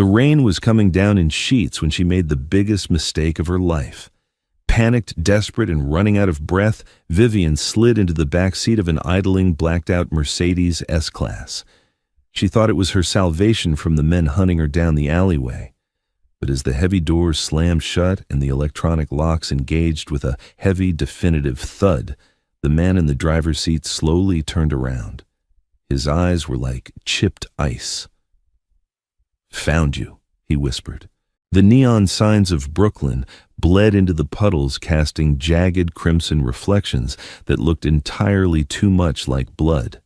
The rain was coming down in sheets when she made the biggest mistake of her life. Panicked, desperate, and running out of breath, Vivian slid into the back seat of an idling, blacked-out Mercedes S-Class. She thought it was her salvation from the men hunting her down the alleyway. But as the heavy doors slammed shut and the electronic locks engaged with a heavy, definitive thud, the man in the driver's seat slowly turned around. His eyes were like chipped ice. "Found you," he whispered. The neon signs of Brooklyn bled into the puddles, casting jagged crimson reflections that looked entirely too much like blood.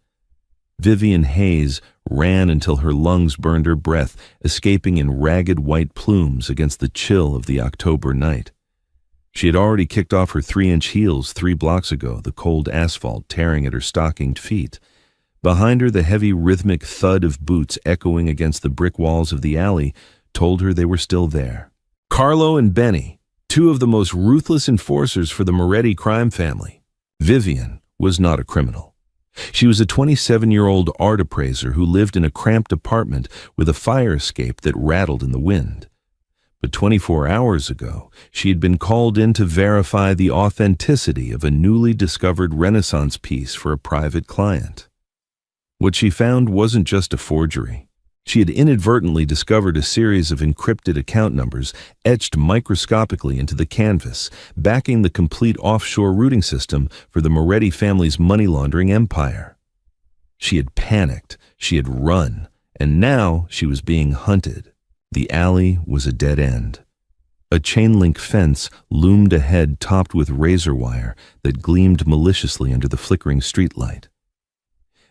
Vivian Hayes ran until her lungs burned her breath, escaping in ragged white plumes against the chill of the October night. She had already kicked off her 3-inch heels 3 blocks ago, the cold asphalt tearing at her stockinged feet. Behind her, the heavy rhythmic thud of boots echoing against the brick walls of the alley told her they were still there. Carlo and Benny, 2 of the most ruthless enforcers for the Moretti crime family. Vivian was not a criminal. She was a 27-year-old art appraiser who lived in a cramped apartment with a fire escape that rattled in the wind. But 24 hours ago, she had been called in to verify the authenticity of a newly discovered Renaissance piece for a private client. What she found wasn't just a forgery. She had inadvertently discovered a series of encrypted account numbers etched microscopically into the canvas, backing the complete offshore routing system for the Moretti family's money laundering empire. She had panicked, she had run, and now she was being hunted. The alley was a dead end. A chain-link fence loomed ahead, topped with razor wire that gleamed maliciously under the flickering streetlight.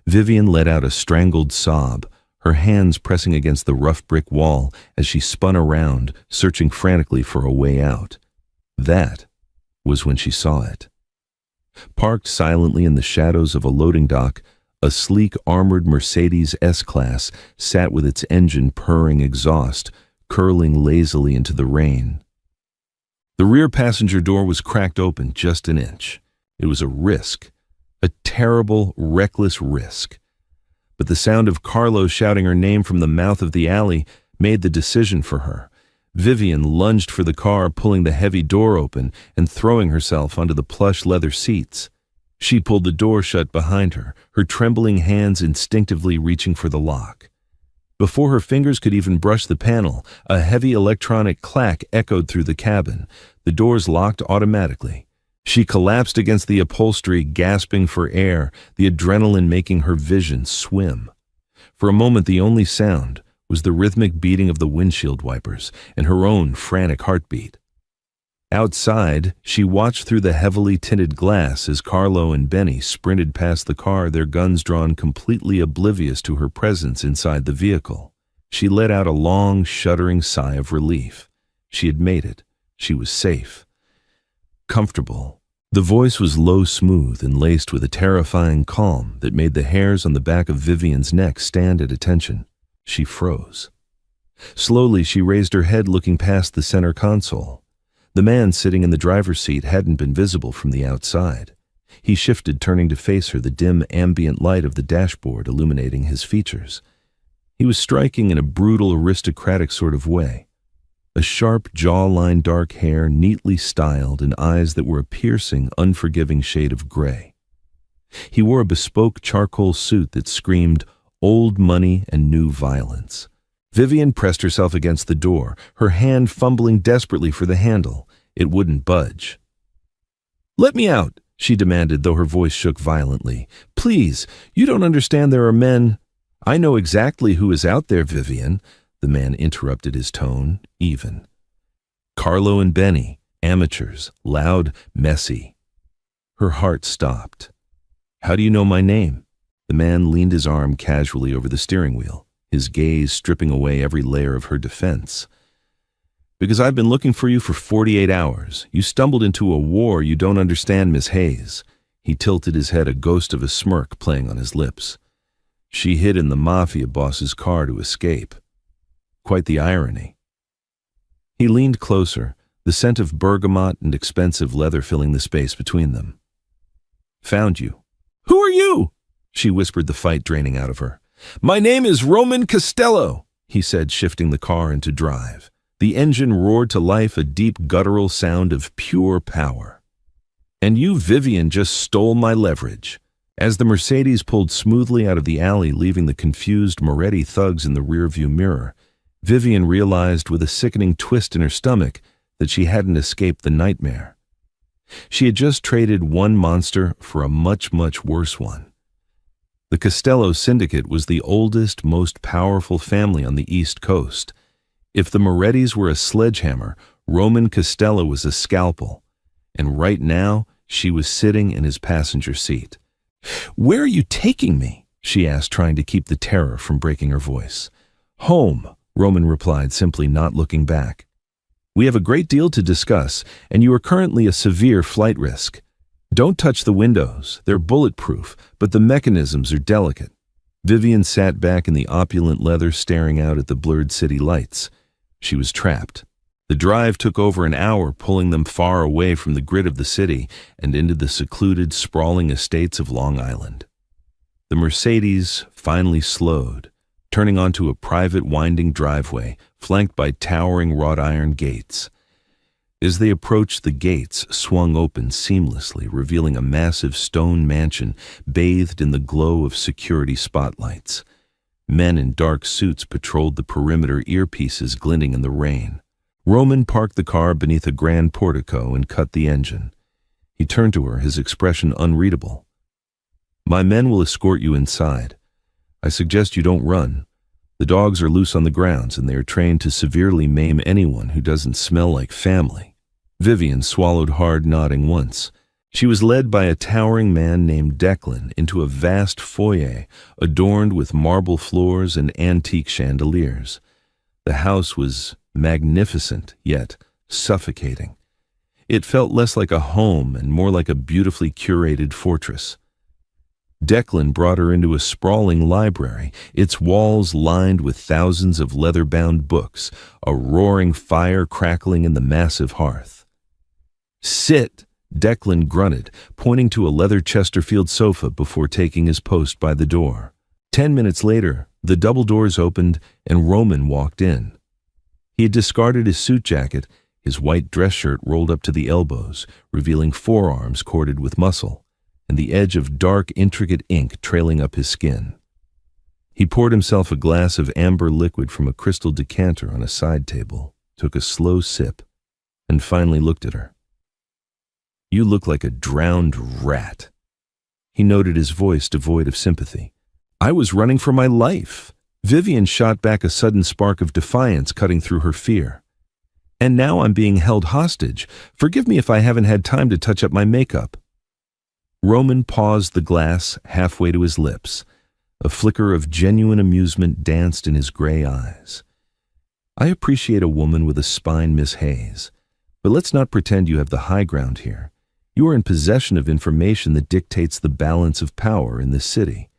Vivian let out a strangled sob, her hands pressing against the rough brick wall as she spun around, searching frantically for a way out. That was when she saw it. Parked silently in the shadows of a loading dock, a sleek armored Mercedes S-Class sat with its engine purring exhaust, curling lazily into the rain. The rear passenger door was cracked open just an inch. It was a risk, a terrible, reckless risk. But the sound of Carlo shouting her name from the mouth of the alley made the decision for her. Vivian lunged for the car, pulling the heavy door open and throwing herself onto the plush leather seats. She pulled the door shut behind her, her trembling hands instinctively reaching for the lock. Before her fingers could even brush the panel, a heavy electronic clack echoed through the cabin. The doors locked automatically. She collapsed against the upholstery, gasping for air, the adrenaline making her vision swim. For a moment, the only sound was the rhythmic beating of the windshield wipers and her own frantic heartbeat. Outside, she watched through the heavily tinted glass as Carlo and Benny sprinted past the car, their guns drawn, completely oblivious to her presence inside the vehicle. She let out a long, shuddering sigh of relief. She had made it. She was safe. Comfortable. The voice was low, smooth, and laced with a terrifying calm that made the hairs on the back of Vivian's neck stand at attention. She froze. Slowly, she raised her head, looking past the center console. The man sitting in the driver's seat hadn't been visible from the outside. He shifted, turning to face her, the dim ambient light of the dashboard illuminating his features. He was striking in a brutal, aristocratic sort of way. A sharp jawline, dark hair, neatly styled, and eyes that were a piercing, unforgiving shade of gray. He wore a bespoke charcoal suit that screamed old money and new violence. Vivian pressed herself against the door, her hand fumbling desperately for the handle. It wouldn't budge. "Let me out," she demanded, though her voice shook violently. "Please, you don't understand there are men—" "I know exactly who is out there, Vivian," the man interrupted, his tone even. "Carlo and Benny, amateurs, loud, messy." Her heart stopped. "How do you know my name?" The man leaned his arm casually over the steering wheel, his gaze stripping away every layer of her defense. "Because I've been looking for you for 48 hours. You stumbled into a war you don't understand, Miss Hayes." He tilted his head, a ghost of a smirk playing on his lips. "She hid in the Mafia Boss's car to escape. Quite the irony." He leaned closer, the scent of bergamot and expensive leather filling the space between them. "Found you." "Who are you?" she whispered, the fight draining out of her. "My name is Roman Costello." he said, shifting the car into drive. The engine roared to life, a deep guttural sound of pure power. "And you, Vivian, just stole my leverage." As the Mercedes pulled smoothly out of the alley, leaving the confused Moretti thugs in the rearview mirror, Vivian realized with a sickening twist in her stomach that she hadn't escaped the nightmare. She had just traded one monster for a much, much worse one. The Costello Syndicate was the oldest, most powerful family on the East Coast. If the Morettis were a sledgehammer, Roman Costello was a scalpel. And right now, she was sitting in his passenger seat. "Where are you taking me?" she asked, trying to keep the terror from breaking her voice. "Home," Roman replied, simply not looking back. "We have a great deal to discuss, and you are currently a severe flight risk. Don't touch the windows. They're bulletproof, but the mechanisms are delicate." Vivian sat back in the opulent leather, staring out at the blurred city lights. She was trapped. The drive took over an hour, pulling them far away from the grid of the city and into the secluded, sprawling estates of Long Island. The Mercedes finally slowed, turning onto a private winding driveway flanked by towering wrought iron gates. As they approached, the gates swung open seamlessly, revealing a massive stone mansion bathed in the glow of security spotlights. Men in dark suits patrolled the perimeter, earpieces glinting in the rain. Roman parked the car beneath a grand portico and cut the engine. He turned to her, his expression unreadable. "My men will escort you inside. I suggest you don't run. The dogs are loose on the grounds, and they are trained to severely maim anyone who doesn't smell like family." Vivian swallowed hard, nodding once. She was led by a towering man named Declan into a vast foyer adorned with marble floors and antique chandeliers. The house was magnificent, yet suffocating. It felt less like a home and more like a beautifully curated fortress. Declan brought her into a sprawling library, its walls lined with thousands of leather-bound books, a roaring fire crackling in the massive hearth. "Sit," Declan grunted, pointing to a leather Chesterfield sofa before taking his post by the door. 10 minutes later, the double doors opened and Roman walked in. He had discarded his suit jacket, his white dress shirt rolled up to the elbows, revealing forearms corded with muscle, and the edge of dark, intricate ink trailing up his skin. He poured himself a glass of amber liquid from a crystal decanter on a side table, took a slow sip, and finally looked at her. "You look like a drowned rat." He noted his voice devoid of sympathy. "I was running for my life." Vivian shot back, a sudden spark of defiance cutting through her fear. "And now I'm being held hostage. Forgive me if I haven't had time to touch up my makeup." Roman paused the glass halfway to his lips. A flicker of genuine amusement danced in his gray eyes. "I appreciate a woman with a spine, Miss Hayes. But let's not pretend you have the high ground here. You are in possession of information that dictates the balance of power in this city."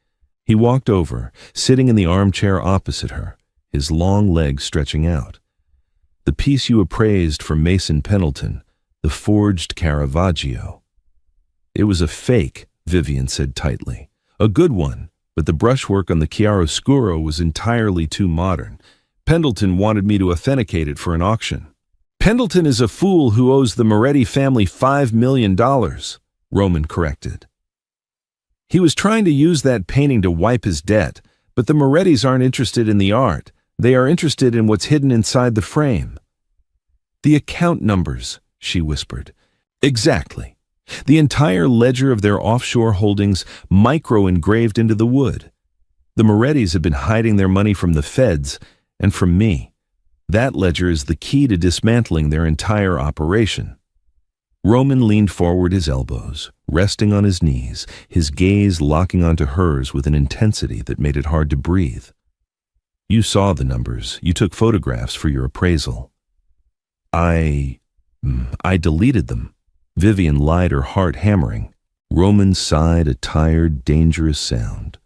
He walked over, sitting in the armchair opposite her, his long legs stretching out. "The piece you appraised for Mason Pendleton, the forged Caravaggio." "It was a fake," Vivian said tightly. "A good one, but the brushwork on the chiaroscuro was entirely too modern. Pendleton wanted me to authenticate it for an auction." "Pendleton is a fool who owes the Moretti family $5 million, Roman corrected. "He was trying to use that painting to wipe his debt, but the Morettis aren't interested in the art. They are interested in what's hidden inside the frame." "The account numbers," she whispered. "Exactly. The entire ledger of their offshore holdings micro-engraved into the wood. The Morettis have been hiding their money from the feds and from me. That ledger is the key to dismantling their entire operation." Roman leaned forward, his elbows resting on his knees, his gaze locking onto hers with an intensity that made it hard to breathe. "You saw the numbers. You took photographs for your appraisal." I deleted them." Vivian lied, her heart hammering. Roman sighed a tired, dangerous sound.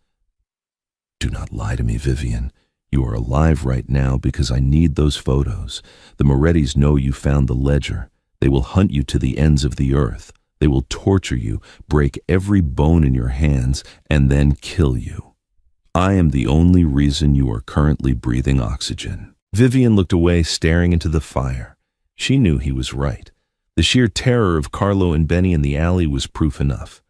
"Do not lie to me, Vivian. You are alive right now because I need those photos. The Morettis know you found the ledger. They will hunt you to the ends of the earth. They will torture you, break every bone in your hands, and then kill you." I am the only reason you are currently breathing oxygen. Vivian looked away, staring into the fire. She knew he was right. The sheer terror of Carlo and Benny in the alley was proof enough.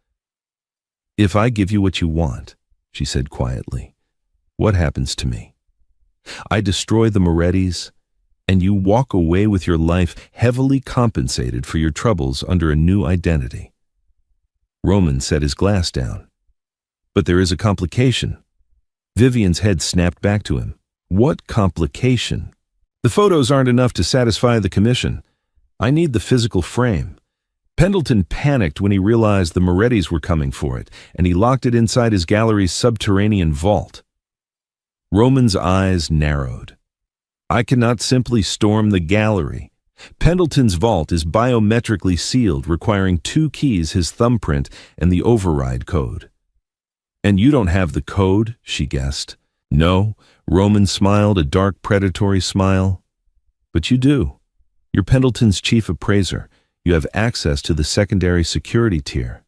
If I give you what you want, she said quietly, what happens to me? I destroy the Morettis, and you walk away with your life heavily compensated for your troubles under a new identity. Roman set his glass down. But there is a complication. Vivian's head snapped back to him. What complication? The photos aren't enough to satisfy the commission. I need the physical frame. Pendleton panicked when he realized the Morettis were coming for it, and he locked it inside his gallery's subterranean vault. Roman's eyes narrowed. I cannot simply storm the gallery. Pendleton's vault is biometrically sealed, requiring 2 keys, his thumbprint and the override code. And you don't have the code, she guessed. No, Roman smiled, a dark predatory smile. But you do. You're Pendleton's chief appraiser. You have access to the secondary security tier.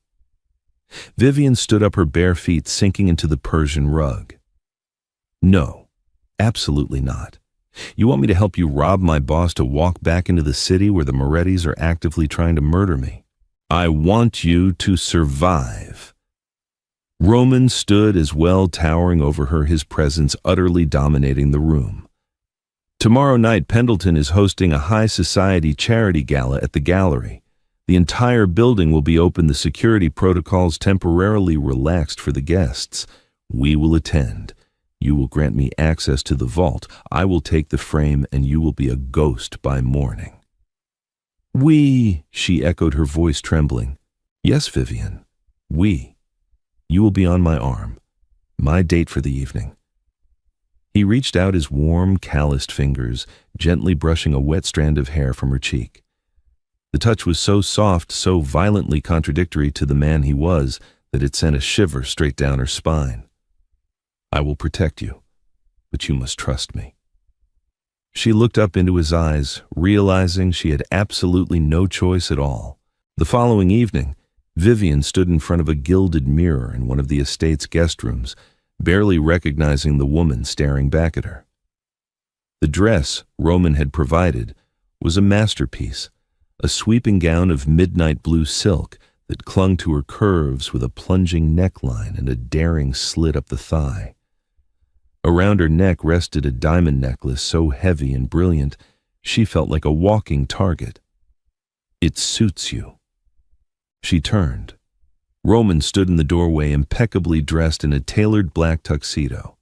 Vivian stood up, her bare feet sinking into the Persian rug. No, absolutely not. You want me to help you rob my boss to walk back into the city where the Morettis are actively trying to murder me? I want you to survive. Roman stood as well, towering over her, his presence utterly dominating the room. Tomorrow night, Pendleton is hosting a high society charity gala at the gallery. The entire building will be open, the security protocols temporarily relaxed for the guests. We will attend. You will grant me access to the vault. I will take the frame, and you will be a ghost by morning. We, she echoed, her voice trembling. Yes, Vivian, we. You will be on my arm, my date for the evening. He reached out his warm, calloused fingers, gently brushing a wet strand of hair from her cheek. The touch was so soft, so violently contradictory to the man he was, that it sent a shiver straight down her spine. I will protect you, but you must trust me. She looked up into his eyes, realizing she had absolutely no choice at all. The following evening, Vivian stood in front of a gilded mirror in one of the estate's guest rooms, barely recognizing the woman staring back at her. The dress Roman had provided was a masterpiece, a sweeping gown of midnight blue silk that clung to her curves with a plunging neckline and a daring slit up the thigh. Around her neck rested a diamond necklace so heavy and brilliant she felt like a walking target. It suits you. She turned. Roman stood in the doorway, impeccably dressed in a tailored black tuxedo.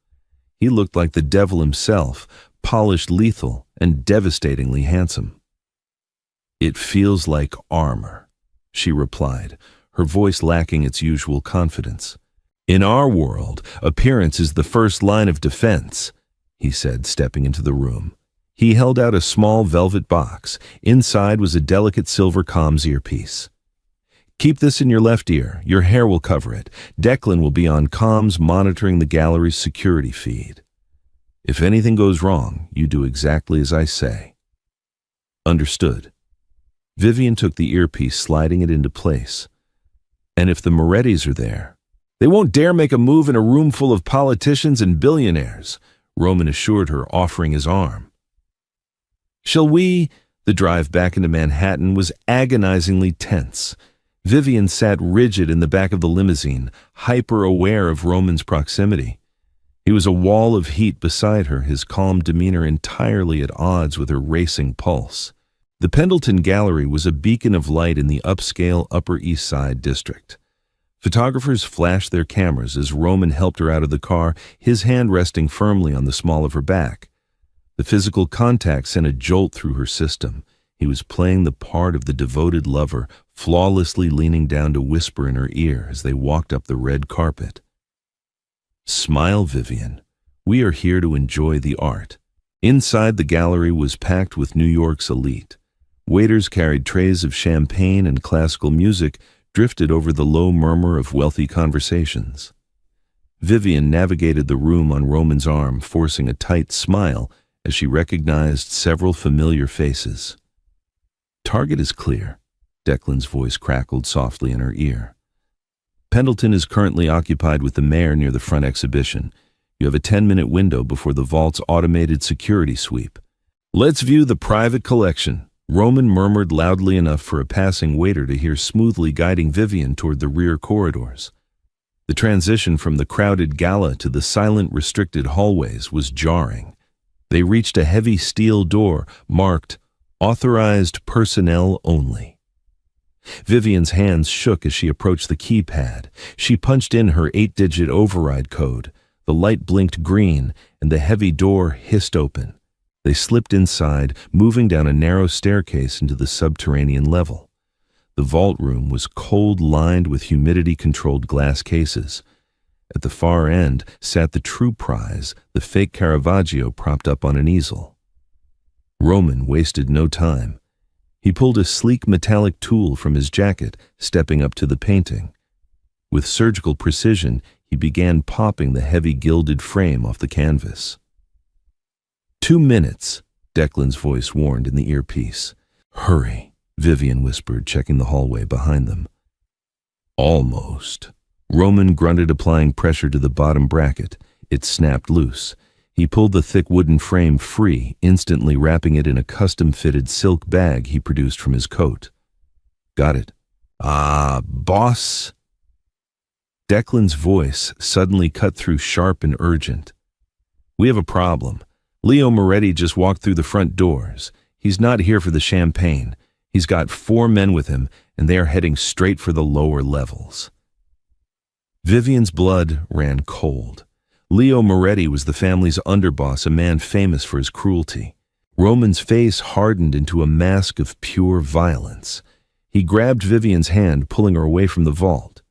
He looked like the devil himself, polished, lethal, and devastatingly handsome. It feels like armor, she replied, her voice lacking its usual confidence. In our world, appearance is the first line of defense, he said, stepping into the room. He held out a small velvet box. Inside was a delicate silver comms earpiece. Keep this in your left ear. Your hair will cover it. Declan will be on comms monitoring the gallery's security feed. If anything goes wrong, you do exactly as I say. Understood. Vivian took the earpiece, sliding it into place. And if the Morettis are there, they won't dare make a move in a room full of politicians and billionaires, Roman assured her, offering his arm. Shall we? The drive back into Manhattan was agonizingly tense. Vivian sat rigid in the back of the limousine, hyper-aware of Roman's proximity. He was a wall of heat beside her, his calm demeanor entirely at odds with her racing pulse. The Pendleton Gallery was a beacon of light in the upscale Upper East Side district. Photographers flashed their cameras as Roman helped her out of the car, his hand resting firmly on the small of her back. The physical contact sent a jolt through her system. He was playing the part of the devoted lover, flawlessly leaning down to whisper in her ear as they walked up the red carpet. Smile, Vivian. We are here to enjoy the art. Inside, the gallery was packed with New York's elite. Waiters carried trays of champagne, and classical music drifted over the low murmur of wealthy conversations. Vivian navigated the room on Roman's arm, forcing a tight smile as she recognized several familiar faces. Target is clear, Declan's voice crackled softly in her ear. Pendleton is currently occupied with the mayor near the front exhibition. You have a 10-minute window before the vault's automated security sweep. Let's view the private collection. Roman murmured loudly enough for a passing waiter to hear, smoothly guiding Vivian toward the rear corridors. The transition from the crowded gala to the silent, restricted hallways was jarring. They reached a heavy steel door marked "Authorized Personnel Only." Vivian's hands shook as she approached the keypad. She punched in her 8-digit override code. The light blinked green, and the heavy door hissed open. They slipped inside, moving down a narrow staircase into the subterranean level. The vault room was cold-lined with humidity-controlled glass cases. At the far end sat the true prize, the fake Caravaggio propped up on an easel. Roman wasted no time. He pulled a sleek metallic tool from his jacket, stepping up to the painting. With surgical precision, he began popping the heavy gilded frame off the canvas. 2 minutes, Declan's voice warned in the earpiece. Hurry, Vivian whispered, checking the hallway behind them. Almost. Roman grunted, applying pressure to the bottom bracket. It snapped loose. He pulled the thick wooden frame free, instantly wrapping it in a custom-fitted silk bag he produced from his coat. Got it. Boss? Declan's voice suddenly cut through, sharp and urgent. We have a problem. Leo Moretti just walked through the front doors. He's not here for the champagne. He's got 4 men with him, and they are heading straight for the lower levels. Vivian's blood ran cold. Leo Moretti was the family's underboss, a man famous for his cruelty. Roman's face hardened into a mask of pure violence. He grabbed Vivian's hand, pulling her away from the vault.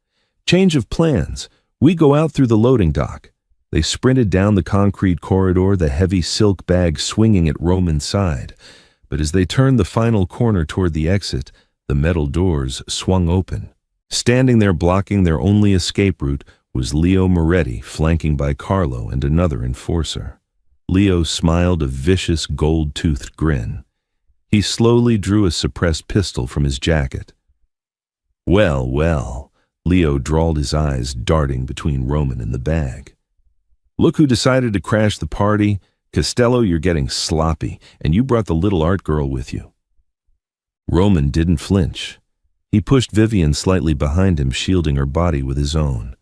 Change of plans. We go out through the loading dock. They sprinted down the concrete corridor, the heavy silk bag swinging at Roman's side. But as they turned the final corner toward the exit, the metal doors swung open. Standing there blocking their only escape route was Leo Moretti, flanking by Carlo and another enforcer. Leo smiled a vicious gold-toothed grin. He slowly drew a suppressed pistol from his jacket. Well, well, Leo drawled, his eyes darting between Roman and the bag. Look who decided to crash the party. Costello, you're getting sloppy, and you brought the little art girl with you. Roman didn't flinch. He pushed Vivian slightly behind him, shielding her body with his own.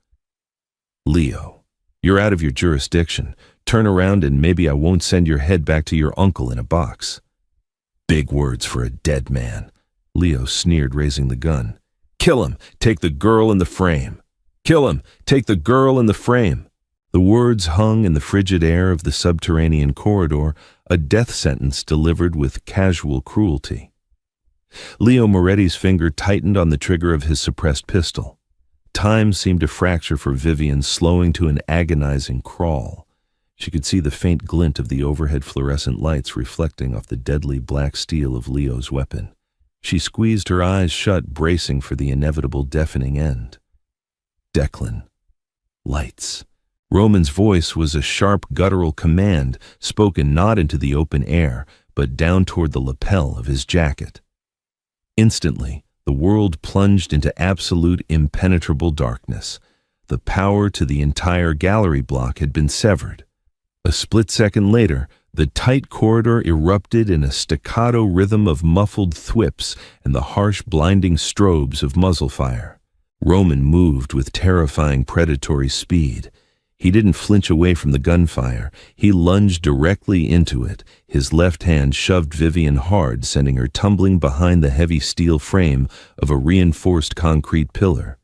Leo, you're out of your jurisdiction. Turn around and maybe I won't send your head back to your uncle in a box. Big words for a dead man. Leo sneered, raising the gun. Kill him. Take the girl in the frame. Kill him. Take the girl in the frame. The words hung in the frigid air of the subterranean corridor, a death sentence delivered with casual cruelty. Leo Moretti's finger tightened on the trigger of his suppressed pistol. Time seemed to fracture for Vivian, slowing to an agonizing crawl. She could see the faint glint of the overhead fluorescent lights reflecting off the deadly black steel of Leo's weapon. She squeezed her eyes shut, bracing for the inevitable deafening end. Declan. Lights. Roman's voice was a sharp, guttural command, spoken not into the open air, but down toward the lapel of his jacket. Instantly, the world plunged into absolute, impenetrable darkness. The power to the entire gallery block had been severed. A split second later, the tight corridor erupted in a staccato rhythm of muffled thwips and the harsh, blinding strobes of muzzle fire. Roman moved with terrifying predatory speed. He didn't flinch away from the gunfire. He lunged directly into it. His left hand shoved Vivian hard, sending her tumbling behind the heavy steel frame of a reinforced concrete pillar.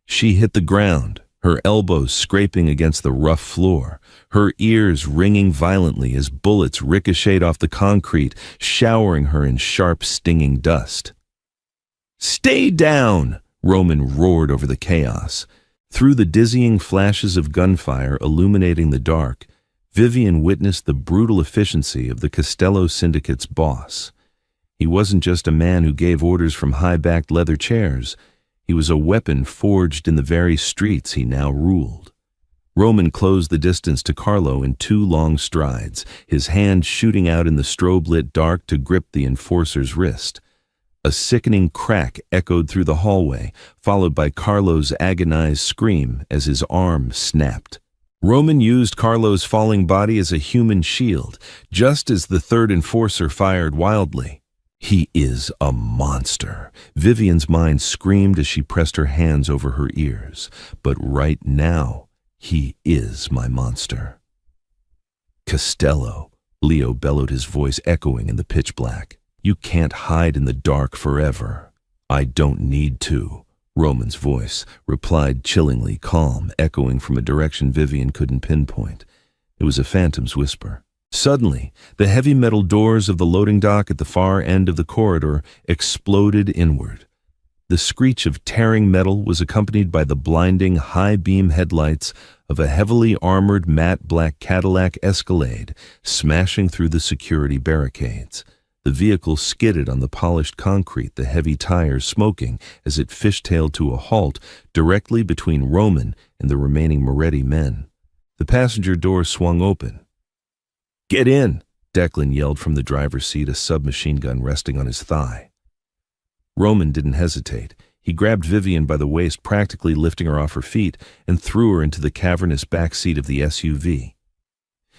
She hit the ground, her elbows scraping against the rough floor, her ears ringing violently as bullets ricocheted off the concrete, showering her in sharp, stinging dust. "Stay down!" Roman roared over the chaos. Through the dizzying flashes of gunfire illuminating the dark, Vivian witnessed the brutal efficiency of the Costello Syndicate's boss. He wasn't just a man who gave orders from high-backed leather chairs. He was a weapon forged in the very streets he now ruled. Roman closed the distance to Carlo in 2 long strides, his hand shooting out in the strobe-lit dark to grip the enforcer's wrist. A sickening crack echoed through the hallway, followed by Carlo's agonized scream as his arm snapped. Roman used Carlo's falling body as a human shield, just as the third enforcer fired wildly. He is a monster. Vivian's mind screamed as she pressed her hands over her ears. But right now, he is my monster. Costello, Leo bellowed, his voice echoing in the pitch black. You can't hide in the dark forever. I don't need to. Roman's voice replied, chillingly calm, echoing from a direction Vivian couldn't pinpoint. It was a phantom's whisper. Suddenly, the heavy metal doors of the loading dock at the far end of the corridor exploded inward. The screech of tearing metal was accompanied by the blinding high-beam headlights of a heavily armored matte black Cadillac Escalade smashing through the security barricades. The vehicle skidded on the polished concrete, the heavy tires smoking as it fishtailed to a halt directly between Roman and the remaining Moretti men. The passenger door swung open. "Get in!" Declan yelled from the driver's seat, a submachine gun resting on his thigh. Roman didn't hesitate. He grabbed Vivian by the waist, practically lifting her off her feet, and threw her into the cavernous back seat of the SUV.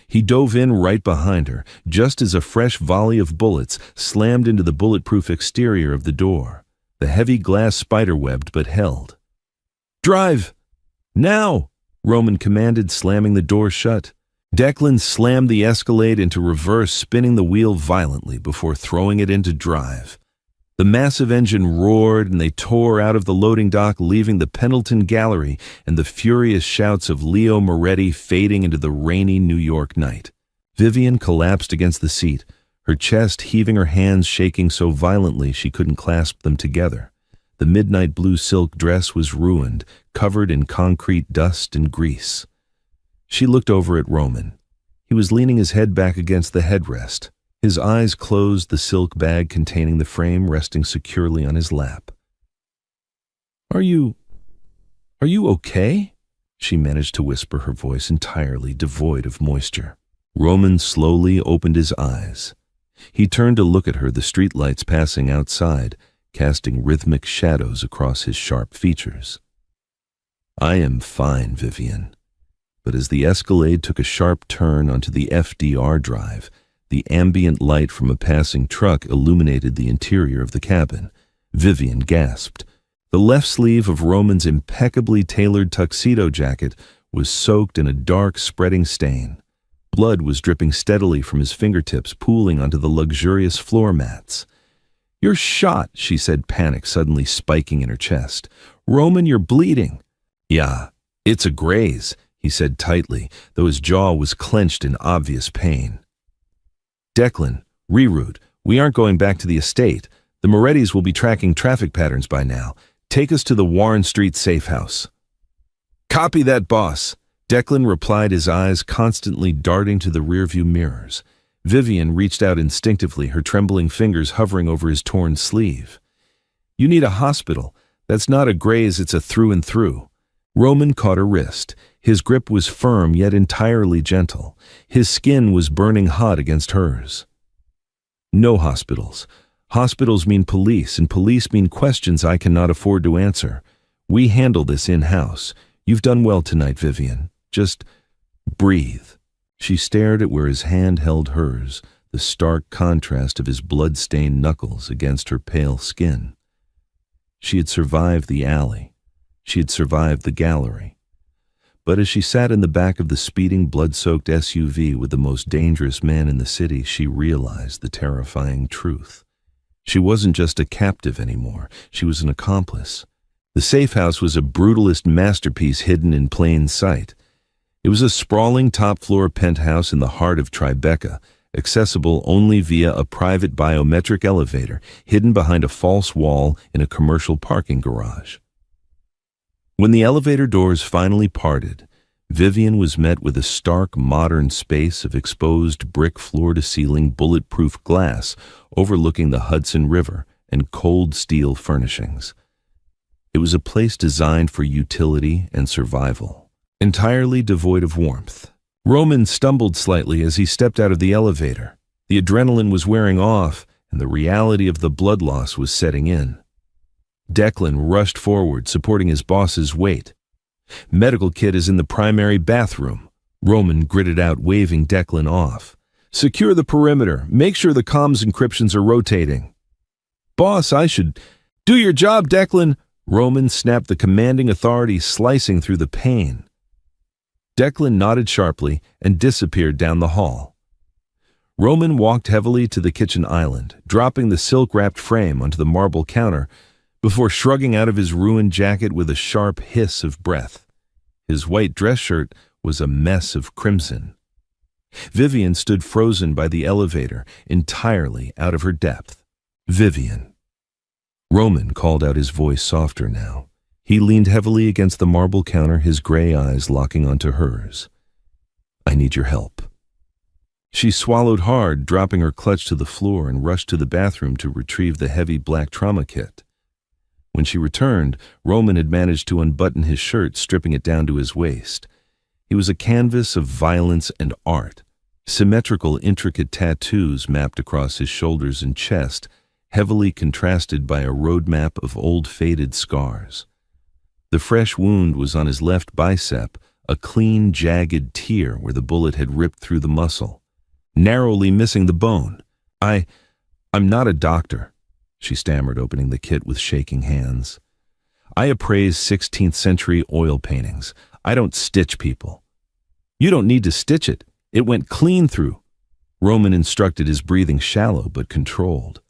He dove in right behind her, just as a fresh volley of bullets slammed into the bulletproof exterior of the door. The heavy glass spiderwebbed but held. "Drive! Now!" Roman commanded, slamming the door shut. Declan slammed the Escalade into reverse, spinning the wheel violently before throwing it into drive. The massive engine roared and they tore out of the loading dock, leaving the Pendleton Gallery and the furious shouts of Leo Moretti fading into the rainy New York night. Vivian collapsed against the seat, her chest heaving, her hands shaking so violently she couldn't clasp them together. The midnight blue silk dress was ruined, covered in concrete dust and grease. She looked over at Roman. He was leaning his head back against the headrest. His eyes closed, the silk bag containing the frame resting securely on his lap. Are you okay?" she managed to whisper, her voice entirely devoid of moisture. Roman slowly opened his eyes. He turned to look at her, the streetlights passing outside, casting rhythmic shadows across his sharp features. "I am fine, Vivian." But as the Escalade took a sharp turn onto the FDR drive, the ambient light from a passing truck illuminated the interior of the cabin. Vivian gasped. The left sleeve of Roman's impeccably tailored tuxedo jacket was soaked in a dark, spreading stain. Blood was dripping steadily from his fingertips, pooling onto the luxurious floor mats. "You're shot," she said, panic suddenly spiking in her chest. "Roman, you're bleeding." "Yeah, it's a graze," he said tightly, though his jaw was clenched in obvious pain. "Declan, reroute. We aren't going back to the estate. The Morettis will be tracking traffic patterns by now. Take us to the Warren Street safe house." "Copy that, boss," Declan replied, his eyes constantly darting to the rearview mirrors. Vivian reached out instinctively, her trembling fingers hovering over his torn sleeve. "You need a hospital. That's not a graze, it's a through and through." Roman caught her wrist. His grip was firm yet entirely gentle. His skin was burning hot against hers. "No hospitals. Hospitals mean police, and police mean questions I cannot afford to answer. We handle this in-house. You've done well tonight, Vivian. Just breathe." She stared at where his hand held hers, the stark contrast of his blood-stained knuckles against her pale skin. She had survived the alley. She had survived the gallery. But as she sat in the back of the speeding, blood-soaked SUV with the most dangerous man in the city, she realized the terrifying truth. She wasn't just a captive anymore. She was an accomplice. The safe house was a brutalist masterpiece hidden in plain sight. It was a sprawling top-floor penthouse in the heart of Tribeca, accessible only via a private biometric elevator hidden behind a false wall in a commercial parking garage. When the elevator doors finally parted, Vivian was met with a stark modern space of exposed brick floor-to-ceiling bulletproof glass overlooking the Hudson River and cold steel furnishings. It was a place designed for utility and survival, entirely devoid of warmth. Roman stumbled slightly as he stepped out of the elevator. The adrenaline was wearing off, and the reality of the blood loss was setting in. Declan rushed forward, supporting his boss's weight. "Medical kit is in the primary bathroom," Roman gritted out, waving Declan off. "Secure the perimeter. Make sure the comms encryptions are rotating." "Boss, I should—" "Do your job, Declan!" Roman snapped, the commanding authority slicing through the pain. Declan nodded sharply and disappeared down the hall. Roman walked heavily to the kitchen island, dropping the silk-wrapped frame onto the marble counter before shrugging out of his ruined jacket with a sharp hiss of breath. His white dress shirt was a mess of crimson. Vivian stood frozen by the elevator, entirely out of her depth. "Vivian." Roman called out, his voice softer now. He leaned heavily against the marble counter, his gray eyes locking onto hers. "I need your help." She swallowed hard, dropping her clutch to the floor, and rushed to the bathroom to retrieve the heavy black trauma kit. When she returned, Roman had managed to unbutton his shirt, stripping it down to his waist. He was a canvas of violence and art. Symmetrical, intricate tattoos mapped across his shoulders and chest, heavily contrasted by a roadmap of old faded scars. The fresh wound was on his left bicep, a clean, jagged tear where the bullet had ripped through the muscle, narrowly missing the bone. I'm not a doctor," she stammered, opening the kit with shaking hands. "I appraise 16th century oil paintings. I don't stitch people." "You don't need to stitch it. It went clean through." Roman instructed, his breathing shallow but controlled.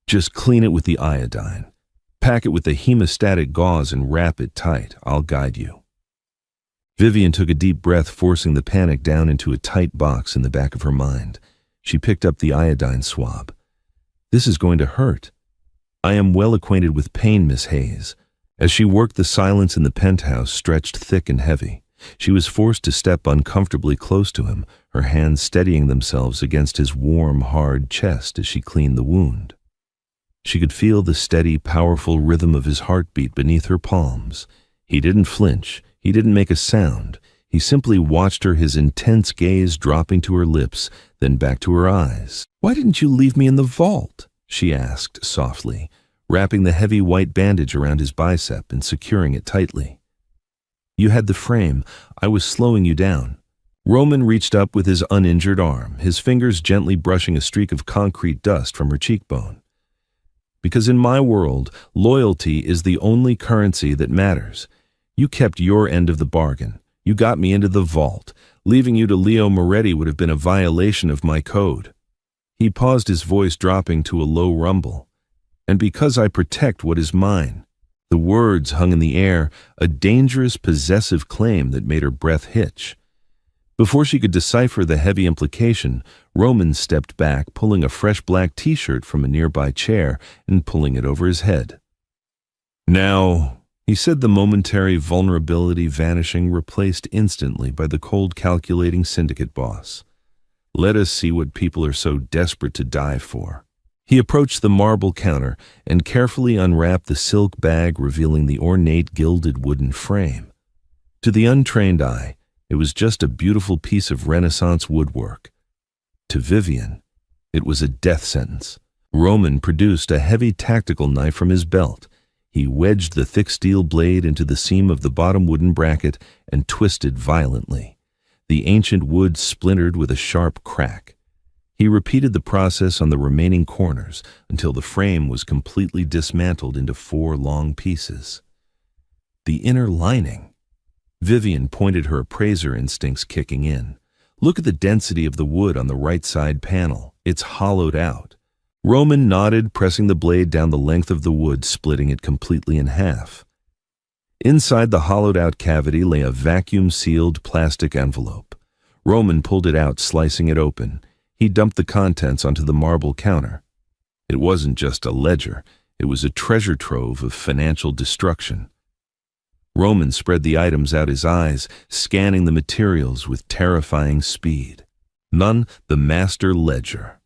"Just clean it with the iodine. Pack it with the hemostatic gauze and wrap it tight. I'll guide you." Vivian took a deep breath, forcing the panic down into a tight box in the back of her mind. She picked up the iodine swab. "This is going to hurt." "I am well acquainted with pain, Miss Hayes." As she worked, the silence in the penthouse stretched thick and heavy. She was forced to step uncomfortably close to him, her hands steadying themselves against his warm, hard chest as she cleaned the wound. She could feel the steady, powerful rhythm of his heartbeat beneath her palms. He didn't flinch. He didn't make a sound. He simply watched her, his intense gaze dropping to her lips, then back to her eyes. "Why didn't you leave me in the vault?" she asked softly, wrapping the heavy white bandage around his bicep and securing it tightly. "You had the frame. I was slowing you down." Roman reached up with his uninjured arm, his fingers gently brushing a streak of concrete dust from her cheekbone. "Because in my world, loyalty is the only currency that matters. You kept your end of the bargain. You got me into the vault. Leaving you to Leo Moretti would have been a violation of my code." He paused, his voice dropping to a low rumble. "And because I protect what is mine." The words hung in the air, a dangerous, possessive claim that made her breath hitch. Before she could decipher the heavy implication, Roman stepped back, pulling a fresh black t-shirt from a nearby chair and pulling it over his head. "Now," he said, the momentary vulnerability vanishing, replaced instantly by the cold, calculating syndicate boss. "Let us see what people are so desperate to die for." He approached the marble counter and carefully unwrapped the silk bag, revealing the ornate gilded wooden frame. To the untrained eye, it was just a beautiful piece of Renaissance woodwork. To Vivian, it was a death sentence. Roman produced a heavy tactical knife from his belt. He wedged the thick steel blade into the seam of the bottom wooden bracket and twisted violently. The ancient wood splintered with a sharp crack. He repeated the process on the remaining corners until the frame was completely dismantled into 4 long pieces. The inner lining. Vivian pointed, her appraiser instincts kicking in. "Look at the density of the wood on the right side panel. It's hollowed out." Roman nodded, pressing the blade down the length of the wood, splitting it completely in half. Inside the hollowed-out cavity lay a vacuum-sealed plastic envelope. Roman pulled it out, slicing it open. He dumped the contents onto the marble counter. It wasn't just a ledger. It was a treasure trove of financial destruction. Roman spread the items out, his eyes scanning the materials with terrifying speed. None, the master ledger.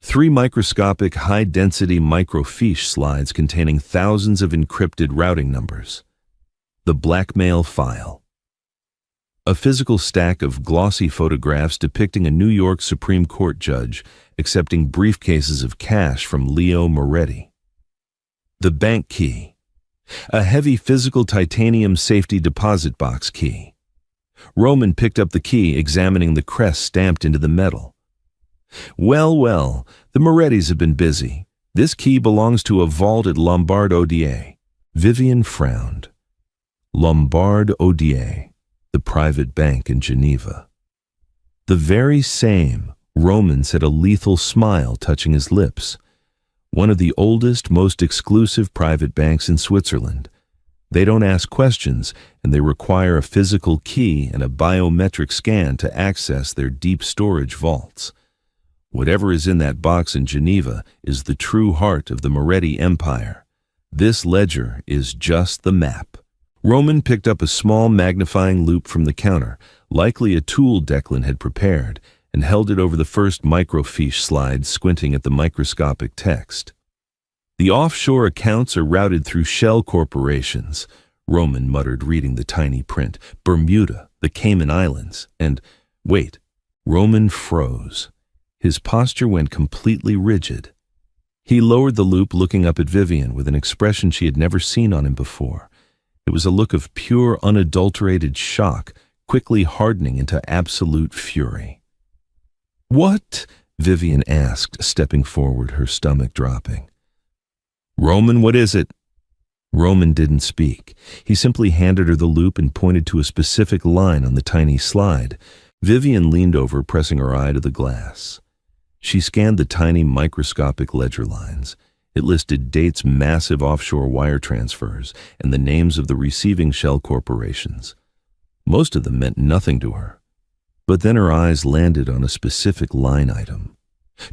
3 microscopic, high-density microfiche slides containing thousands of encrypted routing numbers. The blackmail file. A physical stack of glossy photographs depicting a New York Supreme Court judge accepting briefcases of cash from Leo Moretti. The bank key. A heavy physical titanium safety deposit box key. Roman picked up the key, examining the crest stamped into the metal. Well, well, the Morettis have been busy. This key belongs to a vault at Lombard Odier. Vivian frowned. Lombard Odier, the private bank in Geneva. The very same. Roman said, a lethal smile touching his lips. One of the oldest, most exclusive private banks in Switzerland. They don't ask questions, and they require a physical key and a biometric scan to access their deep storage vaults. Whatever is in that box in Geneva is the true heart of the Moretti Empire. This ledger is just the map. Roman picked up a small magnifying loupe from the counter, likely a tool Declan had prepared, and held it over the first microfiche slide, squinting at the microscopic text. The offshore accounts are routed through shell corporations, Roman muttered, reading the tiny print. Bermuda, the Cayman Islands, and... Wait. Roman froze. His posture went completely rigid. He lowered the loupe, looking up at Vivian with an expression she had never seen on him before. It was a look of pure, unadulterated shock, quickly hardening into absolute fury. "What?" Vivian asked, stepping forward, her stomach dropping. "Roman, what is it?" Roman didn't speak. He simply handed her the loupe and pointed to a specific line on the tiny slide. Vivian leaned over, pressing her eye to the glass. She scanned the tiny microscopic ledger lines. It listed dates, massive offshore wire transfers, and the names of the receiving shell corporations. Most of them meant nothing to her. But then her eyes landed on a specific line item.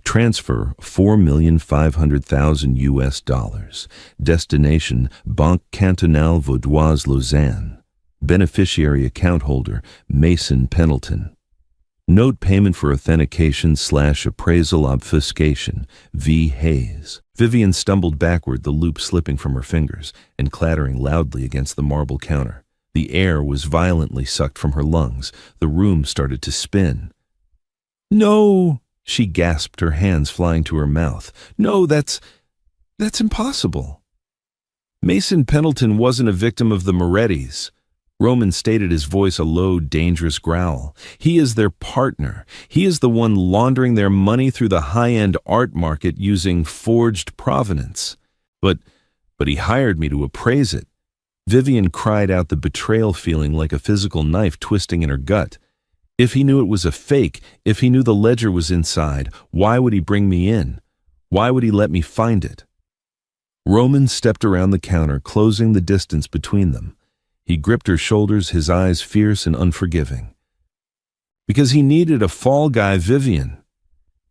Transfer $4,500,000 US. Destination Banque Cantonale Vaudoise Lausanne. Beneficiary account holder Mason Pendleton. Note payment for authentication/appraisal obfuscation V. Hayes. Vivian stumbled backward, the loupe slipping from her fingers and clattering loudly against the marble counter. The air was violently sucked from her lungs. The room started to spin. "No!" she gasped, her hands flying to her mouth. "No, that's impossible." Mason Pendleton wasn't a victim of the Morettis. Roman stated, his voice a low, dangerous growl. He is their partner. He is the one laundering their money through the high-end art market using forged provenance. But he hired me to appraise it. Vivian cried out, the betrayal feeling like a physical knife twisting in her gut. If he knew it was a fake, if he knew the ledger was inside, why would he bring me in? Why would he let me find it? Roman stepped around the counter, closing the distance between them. He gripped her shoulders, his eyes fierce and unforgiving. Because he needed a fall guy, Vivian.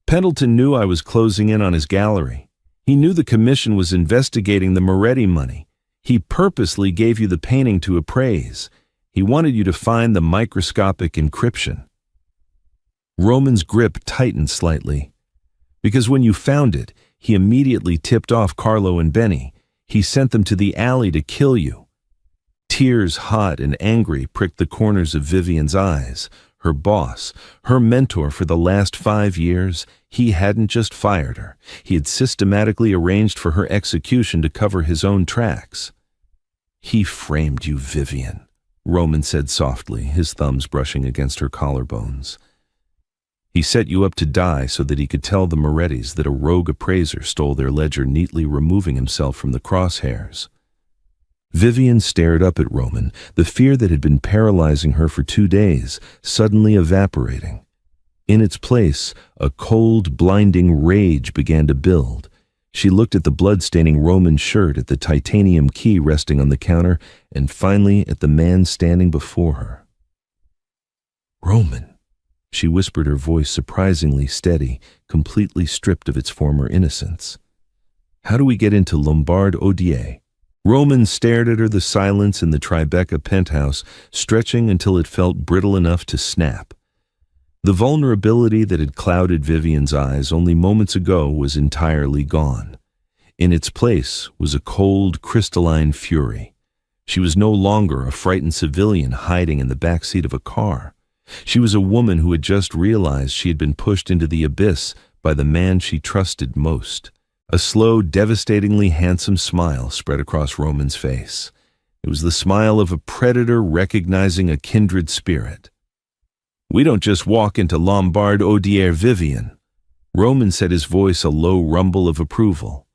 Pendleton knew I was closing in on his gallery. He knew the commission was investigating the Moretti money. He purposely gave you the painting to appraise. He wanted you to find the microscopic encryption. Roman's grip tightened slightly. Because when you found it, he immediately tipped off Carlo and Benny. He sent them to the alley to kill you. Tears, hot and angry, pricked the corners of Vivian's eyes. Her boss, her mentor for the last 5 years, he hadn't just fired her. He had systematically arranged for her execution to cover his own tracks. "He framed you, Vivian," Roman said softly, his thumbs brushing against her collarbones. "He set you up to die so that he could tell the Morettis that a rogue appraiser stole their ledger, neatly removing himself from the crosshairs." Vivian stared up at Roman, the fear that had been paralyzing her for 2 days, suddenly evaporating. In its place, a cold, blinding rage began to build. She looked at the blood-staining Roman shirt, at the titanium key resting on the counter, and finally at the man standing before her. "Roman," she whispered, her voice surprisingly steady, completely stripped of its former innocence. "How do we get into Lombard Odier?" Roman stared at her, the silence in the Tribeca penthouse stretching until it felt brittle enough to snap. The vulnerability that had clouded Vivian's eyes only moments ago was entirely gone. In its place was a cold, crystalline fury. She was no longer a frightened civilian hiding in the backseat of a car. She was a woman who had just realized she had been pushed into the abyss by the man she trusted most. A slow, devastatingly handsome smile spread across Roman's face. It was the smile of a predator recognizing a kindred spirit. "We don't just walk into Lombard Odier Vivian." Roman said, his voice a low rumble of approval.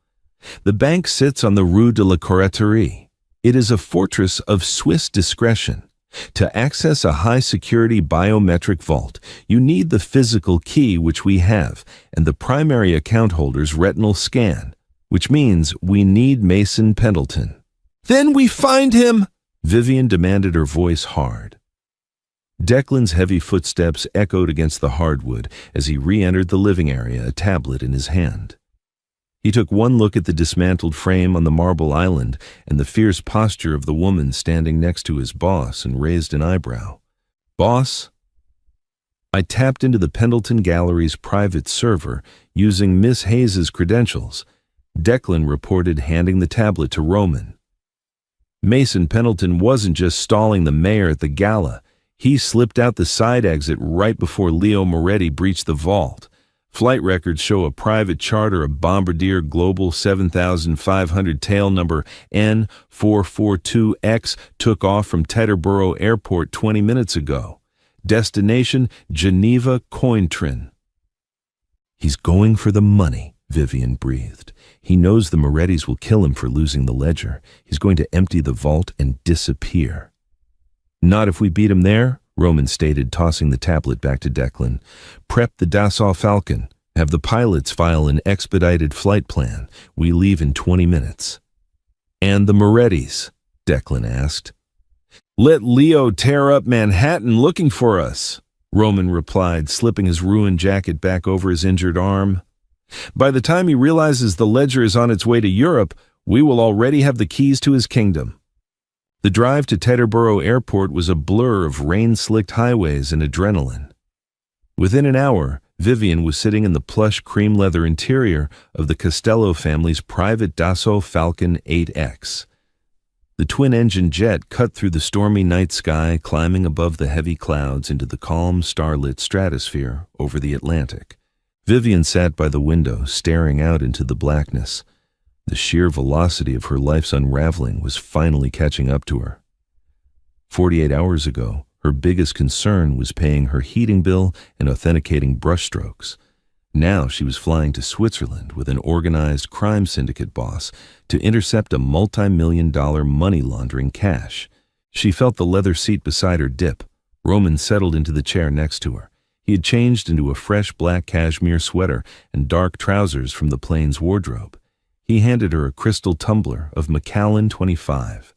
"The bank sits on the Rue de la Corretterie. It is a fortress of Swiss discretion. To access a high-security biometric vault, you need the physical key, which we have, and the primary account holder's retinal scan, which means we need Mason Pendleton." "Then we find him!" Vivian demanded, her voice hard. Declan's heavy footsteps echoed against the hardwood as he re-entered the living area, a tablet in his hand. He took one look at the dismantled frame on the marble island and the fierce posture of the woman standing next to his boss and raised an eyebrow. "Boss?" "I tapped into the Pendleton Gallery's private server using Miss Hayes's credentials," Declan reported, handing the tablet to Roman. "Mason Pendleton wasn't just stalling the mayor at the gala. He slipped out the side exit right before Leo Moretti breached the vault. Flight records show a private charter of Bombardier Global 7500 tail number N442X took off from Teterboro Airport 20 minutes ago. Destination, Geneva Cointrin." "He's going for the money," Vivian breathed. "He knows the Morettis will kill him for losing the ledger. He's going to empty the vault and disappear." "Not if we beat him there," Roman stated, tossing the tablet back to Declan. "Prep the Dassault Falcon. Have the pilots file an expedited flight plan. We leave in 20 minutes. "And the Morettis?" Declan asked. "Let Leo tear up Manhattan looking for us," Roman replied, slipping his ruined jacket back over his injured arm. "By the time he realizes the ledger is on its way to Europe, we will already have the keys to his kingdom." The drive to Teterboro Airport was a blur of rain-slicked highways and adrenaline. Within an hour, Vivian was sitting in the plush cream leather interior of the Costello family's private Dassault Falcon 8X. The twin-engine jet cut through the stormy night sky, climbing above the heavy clouds into the calm, starlit stratosphere over the Atlantic. Vivian sat by the window, staring out into the blackness. The sheer velocity of her life's unraveling was finally catching up to her. 48 hours ago, her biggest concern was paying her heating bill and authenticating brushstrokes. Now she was flying to Switzerland with an organized crime syndicate boss to intercept a multi-million-dollar money laundering cache. She felt the leather seat beside her dip. Roman settled into the chair next to her. He had changed into a fresh black cashmere sweater and dark trousers from the plane's wardrobe. He handed her a crystal tumbler of Macallan 25.